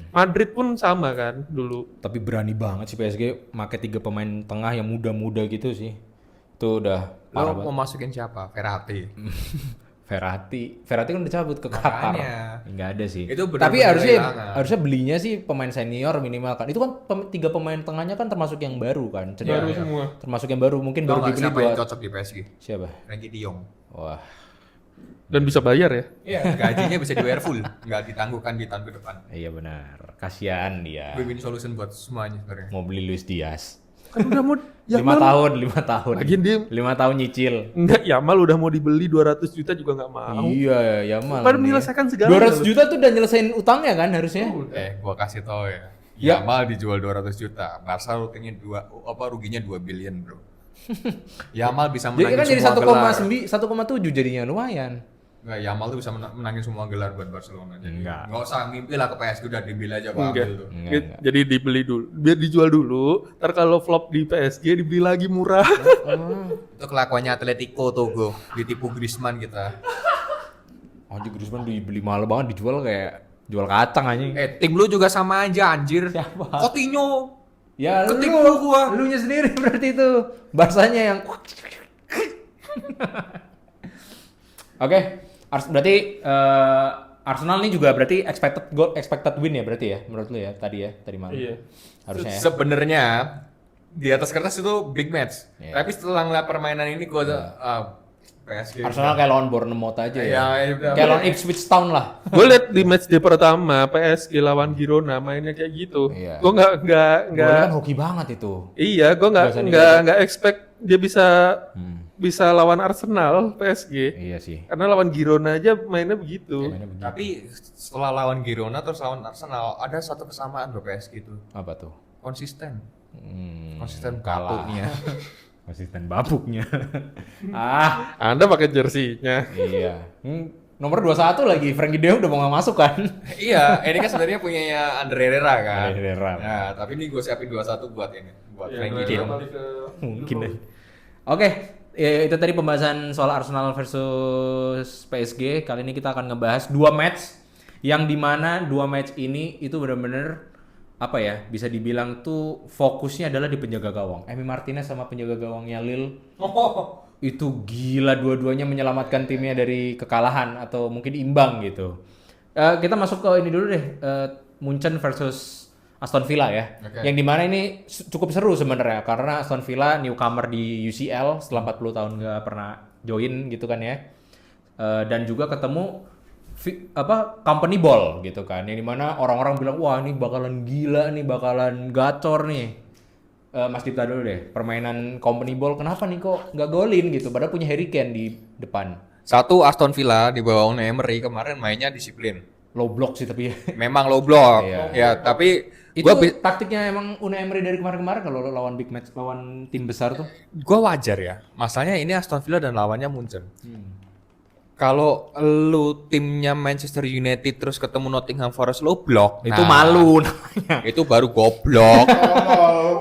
C: Madrid pun sama kan dulu.
B: Tapi berani banget sih PSG make 3 pemain tengah yang muda-muda gitu sih. Itu udah parah
A: Lo
B: banget.
A: mau masukin siapa? Verratti.
B: Verratti kan udah cabut ke Qatar.
A: Makanya.
B: Enggak ada sih.
A: Itu benar-benar
B: Tapi
A: kehilangan.
B: harusnya belinya sih pemain senior minimal kan. Itu kan 3 pemain tengahnya kan termasuk yang baru kan.
C: Baru semua.
B: Termasuk yang baru, mungkin
A: Tau
B: baru
A: nggak
B: dibeli
A: siapa yang
B: buat
A: cocok di PSG?
B: siapa?
A: Frankie De Jong.
B: Wah.
C: Dan bisa bayar ya.
A: Iya. Gajinya bisa dibayar full, nggak ditangguhkan di tahun ke depan.
B: Iya benar. Kasihan dia.
A: Win-win solution buat semuanya sebenarnya.
B: Mau beli Luis Diaz.
C: Kan udah mau
B: 5 tahun.
C: Lagian dia
B: 5 tahun nyicil.
C: enggak, Yamal udah mau dibeli 200 juta juga nggak mau.
B: Iya, Yamal.
C: Baru
B: nih.
C: menyelesaikan segala.
B: 200 juta tuh udah nyelesain utangnya kan harusnya.
A: Gua kasih tau ya.
B: Ya.
A: Yamal dijual 200 juta. Barca ruginya 2 billion, Bro. Yamal bisa
B: Jadi
A: menangin
B: kan jadi
A: semua gelar.
B: 1,7 jadinya lumayan.
A: Enggak, Yamal tuh bisa menangin semua gelar buat Barcelona. Jadi
B: Enggak.
A: nggak usah mimpi lah ke PSG, udah dibeli aja gua
C: Enggak.
A: ambil tuh.
B: Enggak.
C: Jadi dibeli dulu, biar dijual dulu. Ntar kalau flop di PSG dibeli lagi murah.
A: Itu kelakuannya Atletico tuh, gua ditipu Griezmann kita.
B: Anjir Griezmann dibeli mahal banget, dijual kayak jual kacang anjing.
A: Tim lu juga sama aja anjir.
B: Siapa?
A: Coutinho.
B: Ya
A: Ketipu gua.
B: Lunya sendiri berarti itu. Barsanya yang Oke, berarti Arsenal ini juga berarti expected win ya berarti ya menurut lu ya tadi malam.
C: Iya.
B: Harusnya ya.
A: Sebenarnya di atas kertas itu big match.
B: Iya.
A: Tapi setelah ngeliat permainan ini gua PSG.
B: Arsenal kayak lawan Bournemouth aja ya.
A: Ya,
B: Kayak lawan Ipswich Town lah.
C: Gue liat di match day pertama PSG lawan Girona mainnya kayak gitu.
B: Iya.
C: Gue nggak
B: Golnya kan hoki banget itu.
C: iya, gue
B: Biasa
C: nggak expect dia bisa lawan Arsenal PSG.
B: Iya sih.
C: Karena lawan Girona aja mainnya begitu.
B: Mainnya begitu.
A: Tapi setelah lawan Girona terus lawan Arsenal ada satu kesamaan loh PSG itu.
B: Apa tuh?
A: Konsisten.
B: Hmm,
A: Konsisten
B: kalah.
A: bapuknya.
B: Konsisten babuknya. Ah,
C: Anda pakai jersinya.
B: iya. Nomor 21 lagi, Frankie De Jong udah mau nggak masuk kan?
A: Iya, ini kan sebenarnya punyanya Andre Herrera kan.
B: Andre Herrera.
A: Nah, tapi ini gue siapin 21 buat ini, buat
C: Ya,
A: Frankie De
C: Herrera
A: Jong.
C: balik ke
B: Mungkin deh.
C: Liverpool.
B: Oke, ya, itu tadi pembahasan soal Arsenal versus PSG. Kali ini kita akan ngebahas 2 match yang dimana 2 match ini itu benar-benar apa ya, bisa dibilang tuh fokusnya adalah di penjaga gawang. Emi Martinez sama penjaga gawangnya Lille itu gila, dua-duanya menyelamatkan timnya dari kekalahan atau mungkin imbang gitu. Kita masuk ke ini dulu deh, Munchen versus Aston Villa ya.
A: Oke.
B: Yang dimana ini cukup seru sebenarnya karena Aston Villa newcomer di UCL setelah 40 tahun nggak pernah join gitu kan ya. Dan juga ketemu company ball gitu kan. Yang dimana orang-orang bilang wah ini bakalan gila nih, bakalan gacor nih. Mas Dipta dulu deh, permainan company ball kenapa nih kok nggak golin gitu, padahal punya Harry Kane di depan.
A: Satu, Aston Villa di bawah Unai Emery kemarin mainnya disiplin.
B: Low block sih tapi
A: Memang low block.
B: Iya.
A: Ya, tapi
B: itu taktiknya emang Unai Emery dari kemarin-kemarin kalau lawan big match, lawan tim besar tuh.
A: gue wajar ya. Masalahnya ini Aston Villa dan lawannya Munchen. Kalau lu timnya Manchester United terus ketemu Nottingham Forest low block,
B: Itu malu namanya.
A: Itu baru goblok.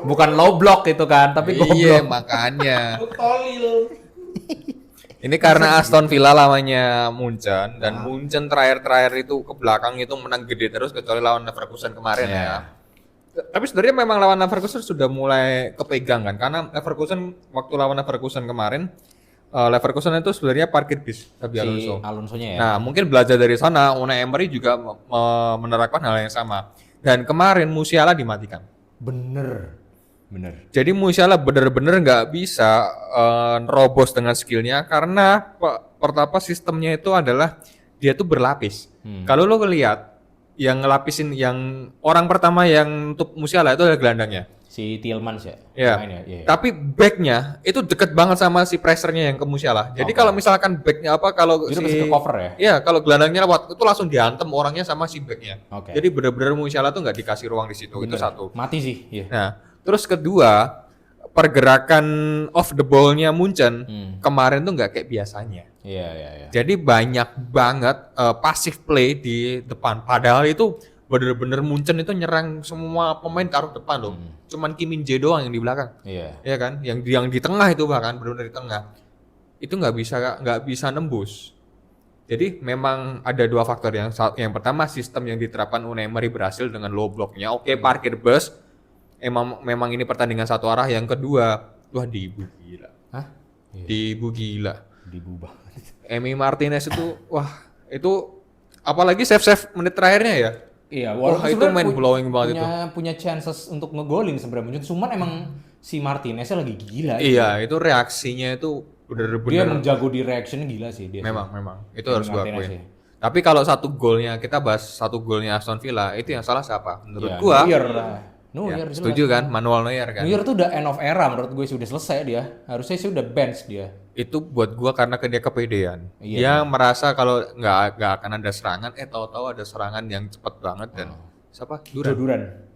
B: Bukan low block itu kan, tapi
A: Iya,
B: goblok.
A: makanya.
C: Tolil.
A: Ini karena Aston Villa lawannya Munchen dan Munchen terakhir-terakhir itu ke belakang itu menang gede terus kecuali lawan Leverkusen kemarin ya. Tapi sebenarnya memang lawan Leverkusen sudah mulai kepegang kan karena Leverkusen waktu lawan Leverkusen kemarin Leverkusen itu sebenarnya parkir bis Xabi
B: Si
A: Alonso.
B: Alonso-nya ya.
A: Nah, mungkin belajar dari sana Unai Emery juga menerapkan hal yang sama. Dan kemarin Musiala dimatikan.
B: Bener.
A: Jadi Musiala bener-bener nggak bisa nerobos dengan skillnya karena pertama sistemnya itu adalah dia tuh berlapis. Kalau lo lihat yang ngelapisin yang orang pertama yang untuk Musiala itu adalah gelandangnya.
B: Si Tielemans ya.
A: Ya.
B: Main ya? Iya.
A: Tapi backnya itu deket banget sama si pressernya yang ke Musiala. Jadi kalau misalkan backnya kalau
B: Itu pasti ke cover ya.
A: Iya, kalau gelandangnya lewat itu langsung diantem orangnya sama si backnya.
B: Oke.
A: Jadi bener-bener Musiala tuh nggak dikasih ruang di situ. Itu satu.
B: Mati sih, iya.
A: Nah, terus kedua, pergerakan off the ball-nya Munchen kemarin tuh nggak kayak biasanya.
B: Iya.
A: Jadi banyak banget passive play di depan. Padahal itu bener-bener Munchen itu nyerang semua pemain taruh depan loh. Cuman Kim Min Jae doang yang di belakang.
B: Iya.
A: Ya kan? Yang di tengah itu bahkan benar-benar di tengah. Itu nggak bisa nembus. Jadi memang ada dua faktor yang pertama sistem yang diterapkan Unai Emery berhasil dengan low blocknya. Oke, parkir bus. Memang ini pertandingan satu arah. Yang kedua, wah Dibu gila.
B: Hah? Iya.
A: Dibu gila.
B: Dibubah.
A: Emi Martinez itu wah itu apalagi save menit terakhirnya ya.
B: Iya,
A: Wah, itu
B: sebenarnya
A: main blowing banget
B: punya chances untuk ngegolin sebenarnya. Cuman emang si Martineznya lagi gila.
A: Iya, itu reaksinya itu
B: Dia
A: bener-bener
B: emang jago di reaction gila sih dia.
A: memang itu
B: Emi
A: harus gua
B: Martinez
A: akuin.
B: ya.
A: Tapi kalau kita bahas satu golnya Aston Villa itu yang salah siapa? Menurut
B: Ya,
A: gua.
B: Neuer
A: Ya,
B: jelas.
A: setuju kan? Manuel Neuer kan.
B: Neuer tuh udah end of era menurut gue sudah selesai dia. Harusnya sih udah bench dia.
A: Itu buat gua karena dia kepedean.
B: Iya.
A: Dia merasa kalau nggak akan ada serangan, tahu-tahu ada serangan yang cepat banget dan siapa?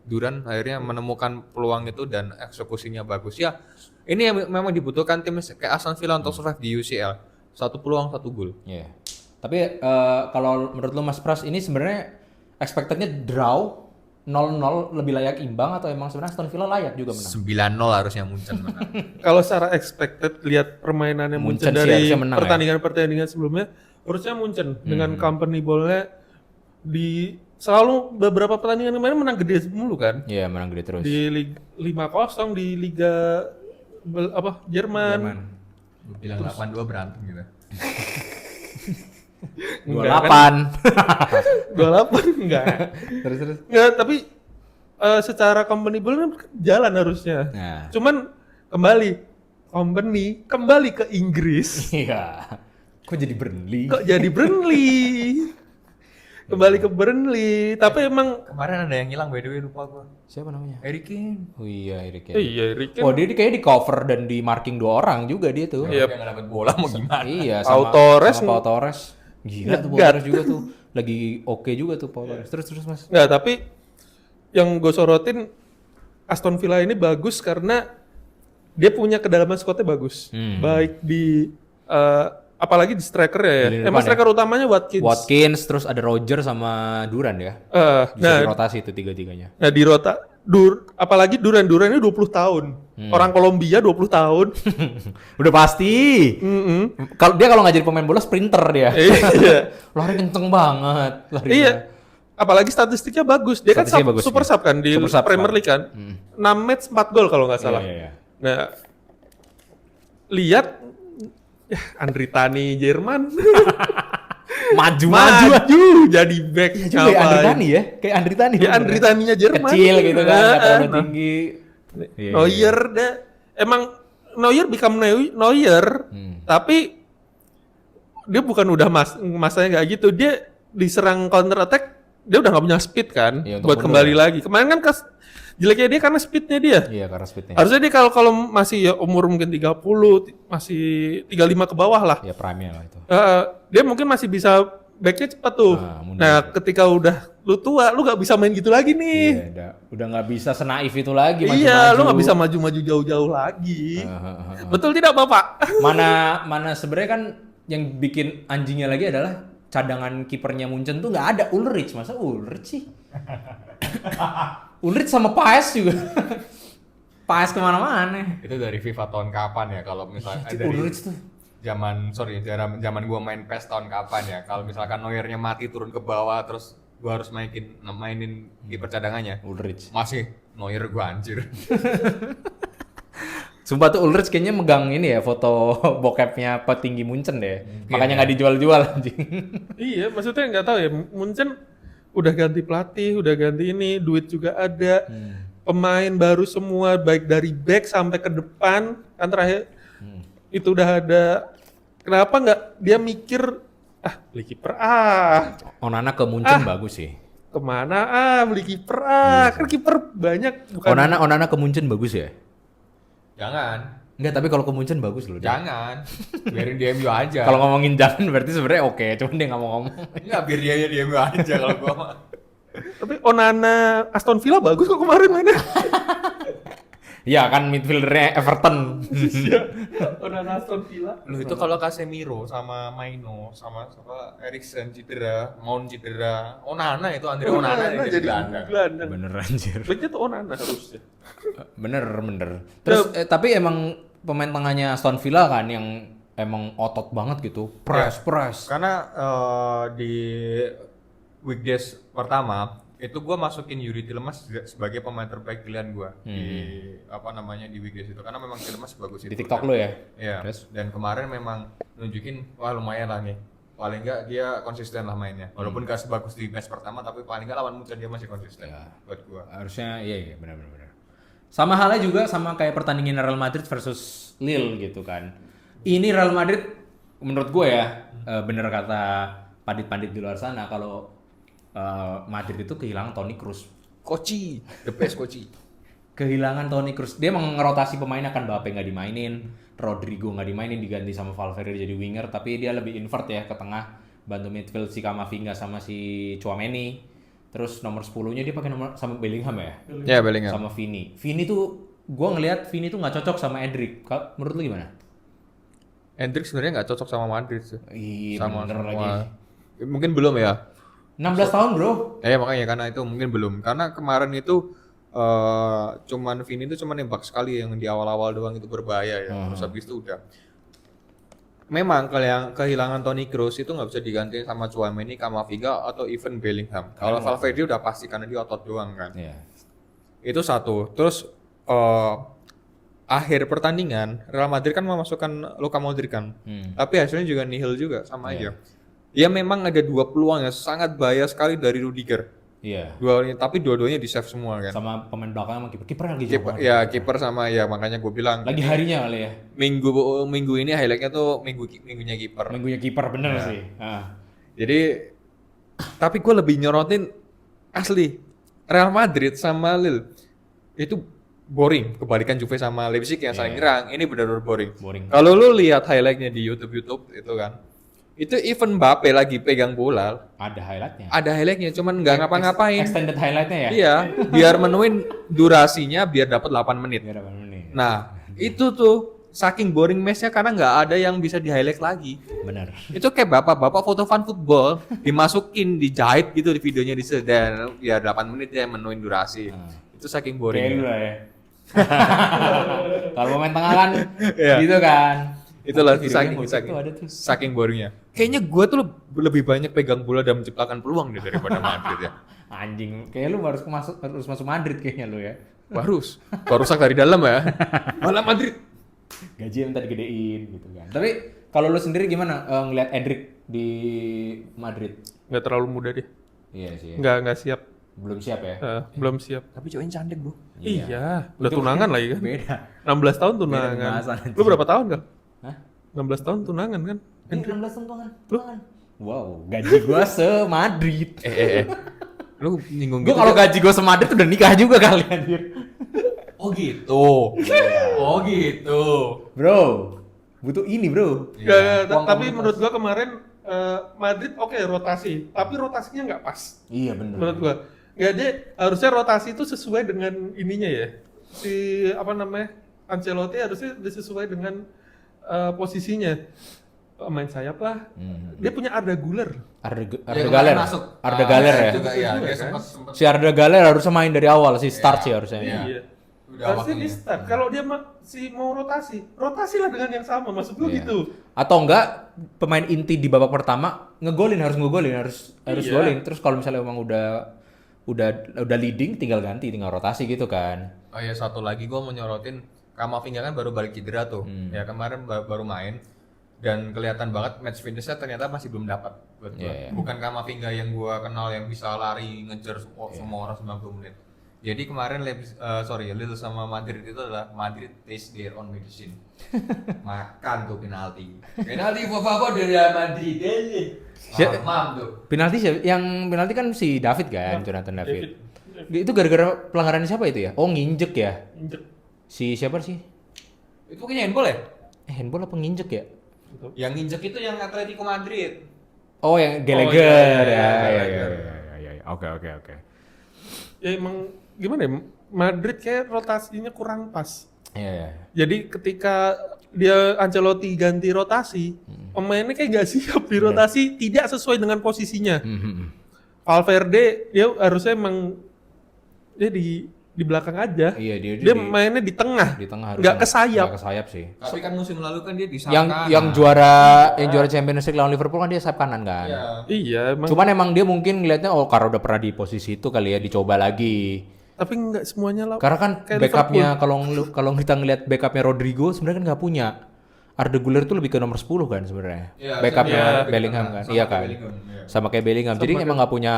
A: Duran akhirnya menemukan peluang itu dan eksekusinya bagus. Ya, ini yang memang dibutuhkan tim kayak Aston Villa untuk survive di UCL. Satu peluang, satu gol.
B: Iya. Tapi kalau menurut lo Mas Pras ini sebenarnya expectednya draw 0-0 lebih layak imbang atau emang sebenarnya Aston Villa layak juga menang?
A: 9-0 harusnya Munchen menang.
C: Kalau secara expected lihat permainannya
B: Munchen
C: Munchen
B: sih
C: dari
B: harusnya menang,
C: pertandingan-pertandingan sebelumnya, harusnya Munchen dengan company ball-nya selalu beberapa pertandingan kemarin menang gede mulu kan.
B: Iya, menang gede terus.
C: Di 5-0 di Liga Jerman.
A: Gue bilang 8-2 berantem gitu.
B: 28.
C: 28 enggak.
B: Terus.
C: Enggak, tapi secara company ball kan jalan harusnya.
B: Nah.
C: Cuman kembali ke Inggris.
B: Iya. Kok jadi Burnley?
C: Kok jadi Burnley? Kembali ke Burnley, tapi emang
A: Kemarin ada yang hilang by the way, lupa gua.
B: Siapa namanya?
A: Harry Kane.
B: Oh iya, Eric ya.
C: iya Rick
B: Oh, dia kayaknya di cover dan di marking 2 orang juga dia tuh.
A: Dia nggak dapat bola mau gimana?
B: Iya,
C: Pau
B: sama
C: Torres
B: sama Pau Torres. Gila tuh Pau
C: nyegat.
B: Torres juga tuh. Lagi oke juga tuh Pau Torres. Terus Mas.
C: Nggak, tapi yang gue sorotin Aston Villa ini bagus karena dia punya kedalaman squadnya bagus. Baik di apalagi di striker ya.
B: Di lini
C: Emang
B: depan
C: striker utamanya
B: Watkins, terus ada Roger sama Duran ya. Bisa
C: nah,
B: dirotasi itu tiga-tiganya.
C: nah di apalagi Duran ini 20 tahun. Orang Kolombia 20 tahun.
B: Udah pasti. Kalau nggak jadi pemain bola sprinter dia.
C: Iya.
B: Lari kenceng banget. Larinya.
C: Iya. Apalagi statistiknya bagus. Dia
B: Statistiknya
C: kan
B: bagus,
C: super
B: iya.
C: sub kan di
B: Super sub,
C: Premier
B: Pak.
C: League kan. 6 match 4 gol kalau nggak salah.
B: Iya.
C: Nah, lihat ya Andri Tani Jerman
B: Maju.
C: jadi back.
B: Juga kayak Andri Tani ya. Kayak Andri Tani.
C: Ya Andri Taninya Jerman.
B: Kecil gitu kan, nggak terlalu
C: Nah,
B: tinggi. Iya,
C: Neuer deh. Emang Neuer become Neuer, tapi dia bukan udah masanya nggak gitu. Dia diserang counter attack, dia udah nggak punya speed kan,
B: Iya, untuk
C: buat
B: mundur
C: kembali
B: ya.
C: lagi. Kemarin kan jeleknya dia karena speednya dia.
B: Iya, karena speednya.
C: Harusnya dia kalau masih ya umur mungkin 30, masih 35 ke bawah lah.
B: Ya prime-nya lah itu.
C: Dia mungkin masih bisa backnya cepat tuh.
B: Mundur.
C: Nah, ketika udah lu tua, lu nggak bisa main gitu lagi nih.
B: Iya, udah nggak bisa senaif itu lagi.
C: Iya,
B: maju-maju.
C: lu nggak bisa maju-maju jauh-jauh lagi.
B: Heeh.
C: Betul tidak, Bapak?
B: Mana sebenarnya kan yang bikin anjingnya lagi adalah cadangan kipernya Munchen tuh nggak ada Ulrich. Masa Ulrich sih? Ulrich sama Paes juga. Paes kemana-mana.
A: Itu dari FIFA tahun kapan ya kalau misalnya dari
B: Ulrich tuh.
A: zaman gua main PES tahun kapan ya, kalau misalkan Neuernya mati turun ke bawah terus gua harus mainin kiper cadangannya,
B: Ulrich.
A: masih Neuer gua anjir.
B: Sumpah tuh Ulrich kayaknya megang ini ya foto bokepnya petinggi Munchen deh. Makanya nggak dijual-jual anjing.
C: Iya, maksudnya nggak tahu ya. Munchen udah ganti pelatih, udah ganti ini, duit juga ada. Pemain baru semua, baik dari back sampai ke depan. Kan terakhir itu udah ada. Kenapa nggak dia mikir, beli kiper
B: Onana ke Munchen bagus sih.
C: kemana beli kiper kan kiper banyak bukan.
B: Onana ke Munchen bagus ya?
A: Jangan,
B: Enggak, tapi kalau ke Munchen bagus loh. dia.
A: jangan, biarin di MU aja.
B: Kalau ngomongin jangan berarti sebenarnya oke, cuman dia nggak mau ngomong.
A: Enggak, biar dia di MU aja kalau gua mah.
C: Tapi Onana Aston Villa bagus kok kemarin mainnya.
B: Iya kan midfieldernya Everton.
C: Onana Aston Villa.
A: Lu itu kalau Casemiro sama Maino sama Eriksen cedera, Mount cedera, Onana itu Andre Onana jadi gelandang.
C: gelandang.
B: Bener anjir.
C: Backnya tuh Onana harusnya.
B: Bener. Terus tapi emang pemain tengahnya Aston Villa kan yang emang otot banget gitu. Press.
A: Karena di weekdays pertama itu gue masukin Yuri Tielemans sebagai pemain terbaik pilihan gue di weekdays itu, karena memang Tielemans bagus itu
B: Di TikTok lo ya?
A: Iya.
B: Terus?
A: Dan kemarin memang nunjukin wah lumayan lah nih, paling nggak dia konsisten lah mainnya, walaupun gak sebagus di match pertama tapi paling nggak lawan Munchen dia masih konsisten buat gue.
B: Harusnya iya benar. Sama halnya juga sama kayak pertandingan Real Madrid versus Lille gitu kan. Ini Real Madrid menurut gue ya bener kata pandit-pandit di luar sana kalau Madrid itu kehilangan Toni Kroos.
A: Koci, the best Koci.
B: Kehilangan Toni Kroos. Dia mengerotasi pemain, akan Mbappe nggak dimainin, Rodrigo nggak dimainin, diganti sama Valverde jadi winger, tapi dia lebih invert ya ke tengah, bantu midfield si Camavinga sama si Tchouaméni. Terus nomor 10-nya dia pakai nomor sama Bellingham ya?
A: Ya Bellingham.
B: Sama Vini. Vini tuh gua ngelihat Vini tuh nggak cocok sama Endrick. Menurut lu gimana?
A: Endrick sebenarnya nggak cocok sama Madrid sih.
B: Iya
A: Sama
B: bener
A: semua.
B: lagi.
A: Mungkin belum ya.
B: 16 tahun bro.
A: Makanya karena itu mungkin belum. Karena kemarin itu cuman Vini itu cuman nembak sekali yang di awal-awal doang itu berbahaya ya. Terus habis itu udah. Memang kalau yang kehilangan Toni Kroos itu nggak bisa digantiin sama Tchouaméni, Camavinga atau even Bellingham. Kalau Valverde udah pasti karena dia otot doang kan.
B: Iya.
A: Itu satu. Terus akhir pertandingan Real Madrid kan memasukkan Luka Modric kan. Tapi hasilnya juga nihil juga sama aja. Ya memang ada dua peluang yang sangat bahaya sekali dari Rudiger.
B: Iya.
A: Tapi dua-duanya di save semua kan.
B: Sama pemain belakang sama kiper. Kiper lagi jago banget.
A: Ya kiper sama ya makanya gue bilang
B: Lagi harinya kali ya.
A: minggu ini highlightnya tuh minggunya kiper.
B: Minggunya kiper bener sih.
A: Jadi tapi gue lebih nyorotin asli Real Madrid sama Lille itu boring, kebalikan Juve sama Leipzig yang saling nyerang. Ini benar-benar boring. Kalau lu lihat highlightnya di YouTube itu kan, itu even Mbappe lagi pegang bola,
B: Ada highlightnya.
A: ada highlightnya, cuman nggak ngapa-ngapain.
B: Extended highlightnya ya?
A: Iya, biar menuin durasinya biar dapat 8 menit.
B: Biar apa nih?
A: Nah, itu tuh saking boring match-nya karena nggak ada yang bisa di-highlight lagi.
B: Benar.
A: Itu kayak bapak-bapak foto fan football dimasukin, dijahit gitu di videonya di dan ya 8 menit ya menuin durasi. Itu saking
B: Kayak lu
A: boring.
B: lah ya. Kalau main tengah kan
A: Iya.
B: gitu kan.
A: Itulah
B: Videonya
A: saking,
B: Gojek
A: saking,
B: tuh ada tuh.
A: saking boringnya. Kayaknya gue tuh lebih banyak pegang bola dan menciptakan peluang deh daripada Madrid ya.
B: Anjing, kayak lu harus masuk Madrid kayaknya lu ya.
A: Harus. Gua rusak dari dalam ya. Malah Madrid.
B: Gaji minta digedein gitu kan. Tapi kalau lu sendiri gimana ngelihat Endrick di Madrid?
C: Nggak terlalu muda dia.
B: Iya sih.
C: Nggak siap.
B: Belum siap ya.
C: Belum siap.
A: Tapi cowoknya cantik, Bro.
C: Iya, udah tunangan lagi kan.
B: Beda.
C: 16 tahun tunangan.
B: pembahasan, anjing.
C: Lu berapa tahun kan?
B: Hah?
C: 16 tahun tunangan kan?
B: Ini 16 tunangan. Wow, gaji gua se-Madrid.
A: Lu nyinggung
B: Gua kalau gaji gua se-Madrid udah nikah juga kali anjir.
A: Oh gitu. Oh gitu.
B: Bro, butuh ini, Bro.
C: Nggak,
B: Uang
C: tapi
B: komunitas.
C: menurut gua kemarin Madrid oke rotasi, tapi rotasinya nggak pas.
B: Iya bener.
C: Menurut gua. Ya dia harusnya rotasi itu sesuai dengan ininya ya. Si apa namanya? Ancelotti harusnya sesuai dengan posisinya. Pemain sayap lah. Dia punya Arda Güler.
B: Arda Güler. Arda Güler ya.
A: Juga ya, dia
C: kan?
A: sempat
B: Si Arda Güler harusnya main dari awal sih, start sih harusnya.
C: Iya.
A: Udah
C: Harusnya
A: waktunya.
C: di start. Kalau dia mau rotasilah dengan yang sama. Maksud gua
B: Iya.
C: gitu.
B: Atau enggak pemain inti di babak pertama harus
C: Iya.
B: golin. Terus kalau misalnya emang udah leading tinggal rotasi gitu kan.
A: Oh ya, satu lagi gua mau nyorotin Kamavinga kan baru balik cedera tuh. Ya kemarin baru main dan kelihatan banget match finish-nya ternyata masih belum dapat buat gua.
B: Iya.
A: Bukan Kamavinga yang gua kenal yang bisa lari ngejar semua orang 90 menit. Jadi kemarin Lille sama Madrid itu adalah Madrid taste their own medicine. Makan tuh penalti. Penalti favor dari Madrid. Mam tuh.
B: Penalti siapa? Yang penalti kan si David kan, Jonathan David. Itu gara-gara pelanggaran siapa itu ya? Oh, nginjek ya.
C: Injek.
B: Si siapa sih?
A: Itu kayaknya handball ya?
B: Handball apa nginjek ya?
A: Yang nginjek itu yang Atletico Madrid.
B: Oh, yang
A: iya,
B: Gallagher ya.
A: Gallagher.
B: Iya. Oke.
C: Ya emang gimana ya? Madrid kayak rotasinya kurang pas.
B: Iya.
C: Jadi ketika dia Ancelotti ganti rotasi, pemainnya kayak gak siap di rotasi, tidak sesuai dengan posisinya. Valverde dia harusnya emang dia di belakang aja.
B: Iya,
C: Dia mainnya di tengah.
B: di tengah
C: Nggak ke sayap.
B: Nggak ke sayap sih.
A: Tapi kan musim lalu kan dia di sayap
B: Yang juara Champions League lawan Liverpool kan dia sayap kanan kan.
A: Iya.
C: Iya, emang.
B: Cuman emang dia mungkin ngelihatnya karena udah pernah di posisi itu kali ya dicoba lagi.
C: Tapi nggak semuanya lah.
B: Karena kan
C: Kayak
B: backupnya kalau kita ngelihat backupnya Rodrigo sebenarnya kan nggak punya. Arda Güler tuh lebih ke nomor 10 kan sebenarnya.
A: Iya,
B: Backupnya
C: iya,
B: Bellingham kan. Iya kan.
A: iya.
B: Sama kayak Bellingham. Jadi emang nggak punya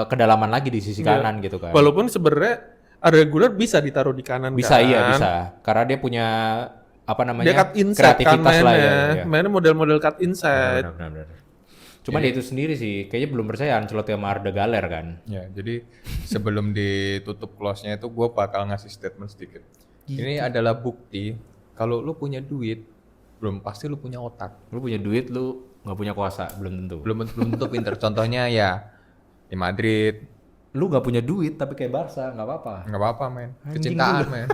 B: kedalaman lagi di sisi kanan gitu kan.
C: Walaupun sebenarnya Arda Güler bisa ditaruh di kanan
B: Bisa
C: kan.
B: iya bisa. Karena dia punya apa namanya?
C: Dia cut inside kan
B: kreativitas lah ya.
C: mainnya. Mainnya model-model cut inside.
B: Benar. Cuman ya itu sendiri sih, kayaknya belum percaya Ancelotti sama Arda Güler kan.
A: Ya, jadi sebelum ditutup close-nya itu gue bakal ngasih statement sedikit. Ini adalah bukti kalau lu punya duit, belum pasti lu punya otak.
B: Lu punya duit, lu nggak punya kuasa, belum tentu.
A: Belum tentu pinter. Contohnya ya di Madrid,
B: Lu nggak punya duit tapi kayak Barca, nggak apa-apa.
A: nggak apa-apa men.
B: Anjing
A: Kecintaan
B: lu.
A: men.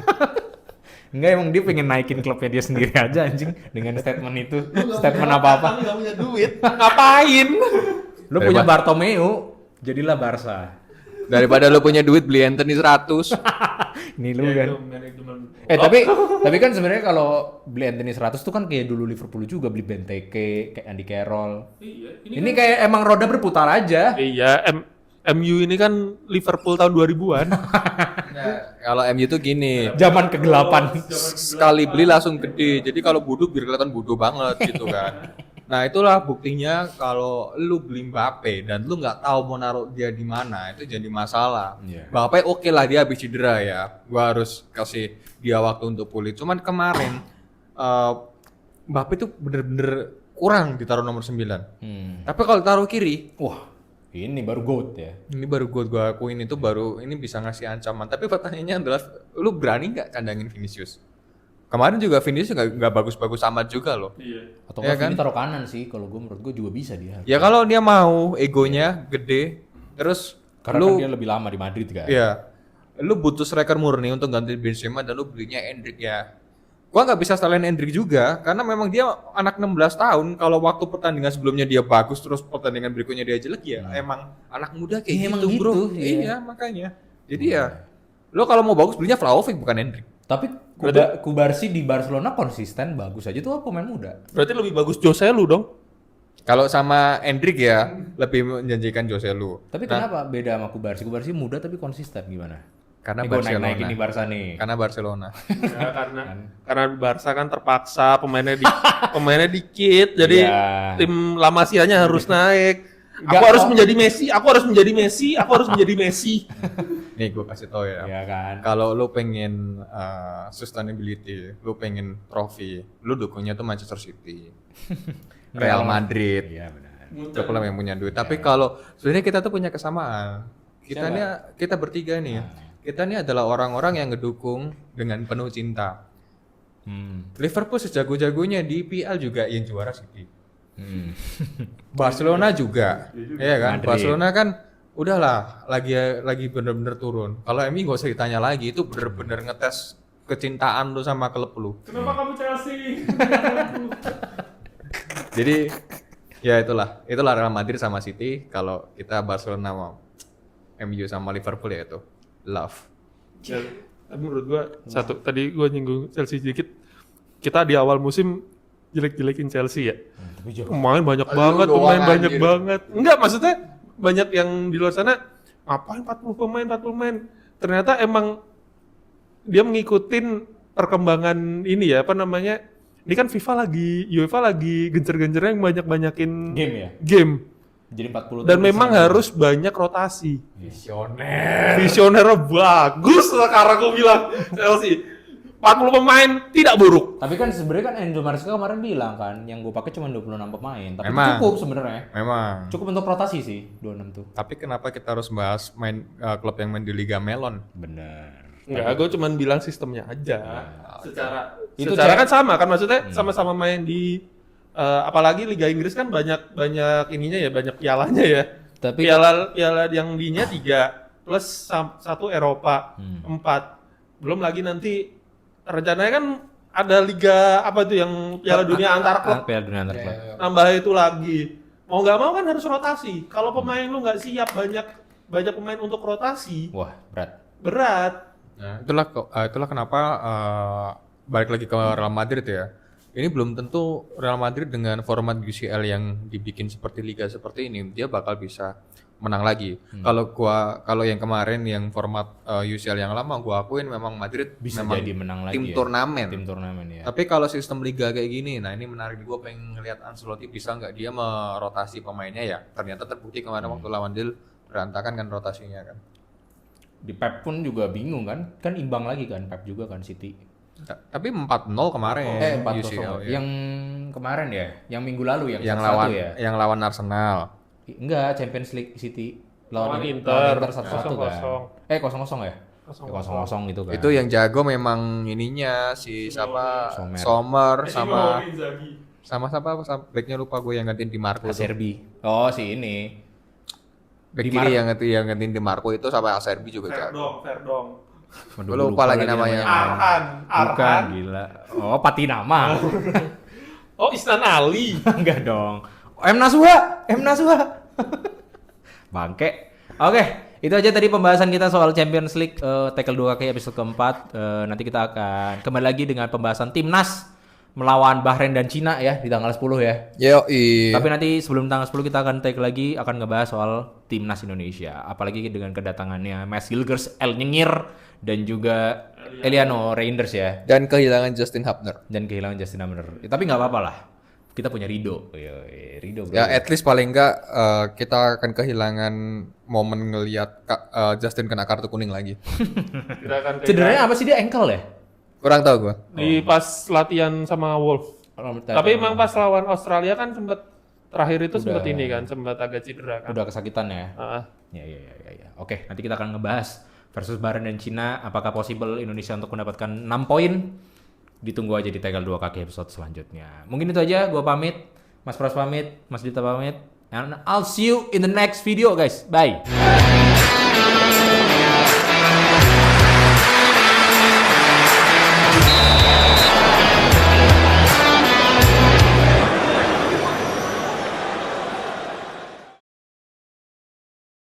B: Enggak, emang dia pengen naikin klubnya dia sendiri aja anjing dengan statement itu. Statement apa-apa.
C: Nggak punya duit. Ngapain?
B: Lu punya Bartomeu, jadilah Barca.
A: Daripada lu punya duit beli Anthony 100.
B: Ini lu kan. Tapi kan sebenarnya kalau beli Anthony 100 tuh kan kayak dulu Liverpool juga beli Benteke, kayak Andy Carroll.
C: Iya,
B: Ini kayak emang roda berputar aja.
C: Iya, MU ini kan Liverpool tahun 2000-an.
A: Nah, kalau MU tuh gini,
B: Zaman kegelapan.
A: sekali beli langsung gede. Jadi kalau bodoh biar kelihatan bodoh banget gitu kan. Nah, itulah buktinya kalau lu beli Mbappe dan lu nggak tahu mau naruh dia di mana, itu jadi masalah.
B: Iya.
A: Mbappe oke lah dia habis cedera ya. Gua harus kasih dia waktu untuk pulih. Cuman kemarin Mbappe tuh bener-bener kurang ditaruh nomor 9. Tapi kalau taruh kiri,
B: Wah, ini baru GOAT ya.
A: ini baru gua akuin itu baru ini bisa ngasih ancaman. Tapi pertanyaannya adalah lu berani nggak kandangin Vinicius? Kemarin juga Vinicius nggak bagus-bagus amat juga loh.
C: Iya.
B: Atau
A: Iya
B: nggak
A: kan?
B: Vini taruh kanan sih, kalau gue menurut gue juga bisa dia.
A: Ya kalau dia mau egonya gede, terus
B: Karena
A: lu
B: kan dia lebih lama di Madrid kan.
A: ya lu butuh striker murni untuk ganti Benzema dan lu belinya Endrick ya. Gua nggak bisa salahin Endrick juga karena memang dia anak 16 tahun. Kalau waktu pertandingan sebelumnya dia bagus terus pertandingan berikutnya dia jelek ya emang anak muda kayak
B: Iya, emang
A: gitu, Bro.
B: gitu, iya.
A: Iya, makanya. Jadi ya lo kalau mau bagus belinya Vlahovic bukan Endrick.
B: Tapi Kubarsi di Barcelona konsisten bagus aja tuh pemain muda.
C: Berarti lebih bagus Joselu dong.
A: Kalau sama Endrick ya lebih menjanjikan Joselu.
B: Tapi kenapa beda sama Kubarsi? Kubarsi muda tapi konsisten gimana?
A: Karena
B: Ini gua
A: Barcelona.
B: naik-naikin di Barca nih.
A: Karena Barcelona.
C: Ya, karena Barca kan terpaksa pemainnya dikit, jadi
B: Iya.
C: tim La Masia-nya harus naik.
B: Nggak,
C: Aku harus
B: kok.
C: menjadi Messi, aku harus menjadi Messi, aku harus menjadi Messi.
A: Nih gue kasih tau ya.
B: Iya kan.
A: Kalau lu pengen sustainability, lu pengen trofi, lu dukungnya tuh Manchester City, Real Madrid.
B: Iya benar.
A: Itu pula yang punya duit. Tapi kalau sebenarnya kita tuh punya kesamaan. Kita bertiga nih. Kita nih adalah orang-orang yang ngedukung dengan penuh cinta. Liverpool sejago-jagonya di IPL juga yang juara City. Barcelona juga. Iya kan?
B: Madrid.
A: Barcelona kan udahlah lagi bener-bener turun. Kalau MU nggak usah ditanya lagi, itu bener-bener ngetes kecintaan lu sama klub lu.
C: Kenapa kamu Chelsea?
A: Jadi ya itulah Real Madrid sama City. Kalau kita Barcelona sama MU sama Liverpool ya itu love.
C: Ya, tapi menurut gua tadi gua nyinggung Chelsea sedikit. Kita di awal musim jelek-jelekin Chelsea ya. Pemain banyak banget,
A: doang,
C: pemain banyak
A: anjir.
C: banget. Enggak, maksudnya banyak yang di luar sana ngapain 40 pemain. Ternyata emang dia mengikutin perkembangan ini ya, apa namanya? Ini kan UEFA lagi gencer-gencernya yang banyak-banyakin
B: Game ya.
C: game.
B: Jadi 40
C: Dan
B: tuh
C: memang
B: bisa-
C: harus banyak rotasi.
A: Visioner.
C: Visionernya bagus sekarang aku bilang Chelsea. 40 pemain tidak buruk.
B: Tapi kan sebenarnya kan Enzo Maresca kemarin bilang kan yang gue pakai cuma 26 pemain, tapi
A: Memang.
B: cukup sebenarnya.
A: Memang.
B: Cukup untuk rotasi sih 26 tuh.
A: Tapi kenapa kita harus bahas klub yang main di Liga Melon?
B: Bener.
C: Enggak, gue cuma bilang sistemnya aja.
B: Itu
C: Secara
B: cek.
C: kan sama kan maksudnya sama-sama main di apalagi Liga Inggris kan banyak ininya ya, banyak pialanya ya.
B: Tapi
C: Piala yang dinya 3 plus 1 Eropa 4. Belum lagi nanti rencananya kan ada liga apa tuh yang Piala Dunia antar klub.
B: Piala Dunia antar klub.
C: Nambah itu lagi. Mau nggak mau kan harus rotasi. Kalau pemain lu nggak siap banyak pemain untuk rotasi,
B: Wah, berat.
C: berat.
A: Nah, itulah kenapa balik lagi ke Real Madrid ya. Ini belum tentu Real Madrid dengan format UCL yang dibikin seperti liga seperti ini dia bakal bisa menang lagi. Kalau yang kemarin yang format UCL yang lama gua akuin memang Madrid
B: Bisa
A: memang
B: jadi menang lagi.
A: tim
B: ya.
A: turnamen.
B: Tim turnamen ya.
A: Tapi kalau sistem liga kayak gini, nah ini menarik. Gue pengen ngeliat Ancelotti bisa nggak dia merotasi pemainnya ya. Ternyata terbukti kemarin waktu lawan Lille berantakan kan rotasinya kan.
B: Di Pep pun juga bingung kan? Kan imbang lagi kan Pep juga kan City.
A: Tapi 4-0 kemarin
B: 4-0.
A: UCL ya.
B: Yang kemarin ya, yang minggu lalu
A: yang
B: 1-1
A: lawan
B: ya.
A: yang lawan Arsenal.
B: Enggak, Champions League City
C: Lawan Inter,
B: lawan Inter 1-1 kan.
C: 0-0.
B: 0-0 ya? 0-0 itu kan.
A: Itu yang jago memang ininya si siapa Sommer sama backnya lupa gue yang gantiin Di Marco tuh.
B: Acerbi. Oh, si ini.
A: Back
B: Di
A: kiri yang gantiin Di Marco itu sama Acerbi juga jago.
C: Verdong.
B: Waduh,
A: Gue lupa lagi namanya.
B: Bukan, gila. Oh, Patinama.
C: Oh, Isnan Ali.
B: Enggak dong. M Nasuha. Bangke. Oke, itu aja tadi pembahasan kita soal Champions League Tackle 2 kaki episode keempat. Nanti kita akan kembali lagi dengan pembahasan timnas melawan Bahrain dan Cina ya di tanggal 10 ya. Tapi nanti sebelum tanggal 10 kita akan take lagi akan ngebahas soal timnas Indonesia. Apalagi dengan kedatangannya Mas Gilgers El Nyengir dan juga Eliano Reinders ya.
A: Dan kehilangan Justin Hubner.
B: Dan kehilangan Justin Hamner. Tapi nggak apa-apa lah. Kita punya Rido. Rido bro.
A: Ya at least paling enggak kita akan kehilangan momen ngelihat Justin kena kartu kuning lagi.
B: Cederanya apa sih dia ankle ya?
A: Kurang tahu gua.
C: Di pas latihan sama Wolf. Tapi emang pas lawan Australia kan terakhir itu sempat ini kan, sempat agak cedera kan.
B: Udah kesakitan ya. Ya. Oke, nanti kita akan ngebahas versus Bahrain dan Cina. Apakah possible Indonesia untuk mendapatkan 6 poin? Ditunggu aja di Tackle 2 kaki episode selanjutnya. Mungkin itu aja. Gua pamit. Mas Pras pamit. Mas Dita pamit. And I'll see you in the next video guys. Bye.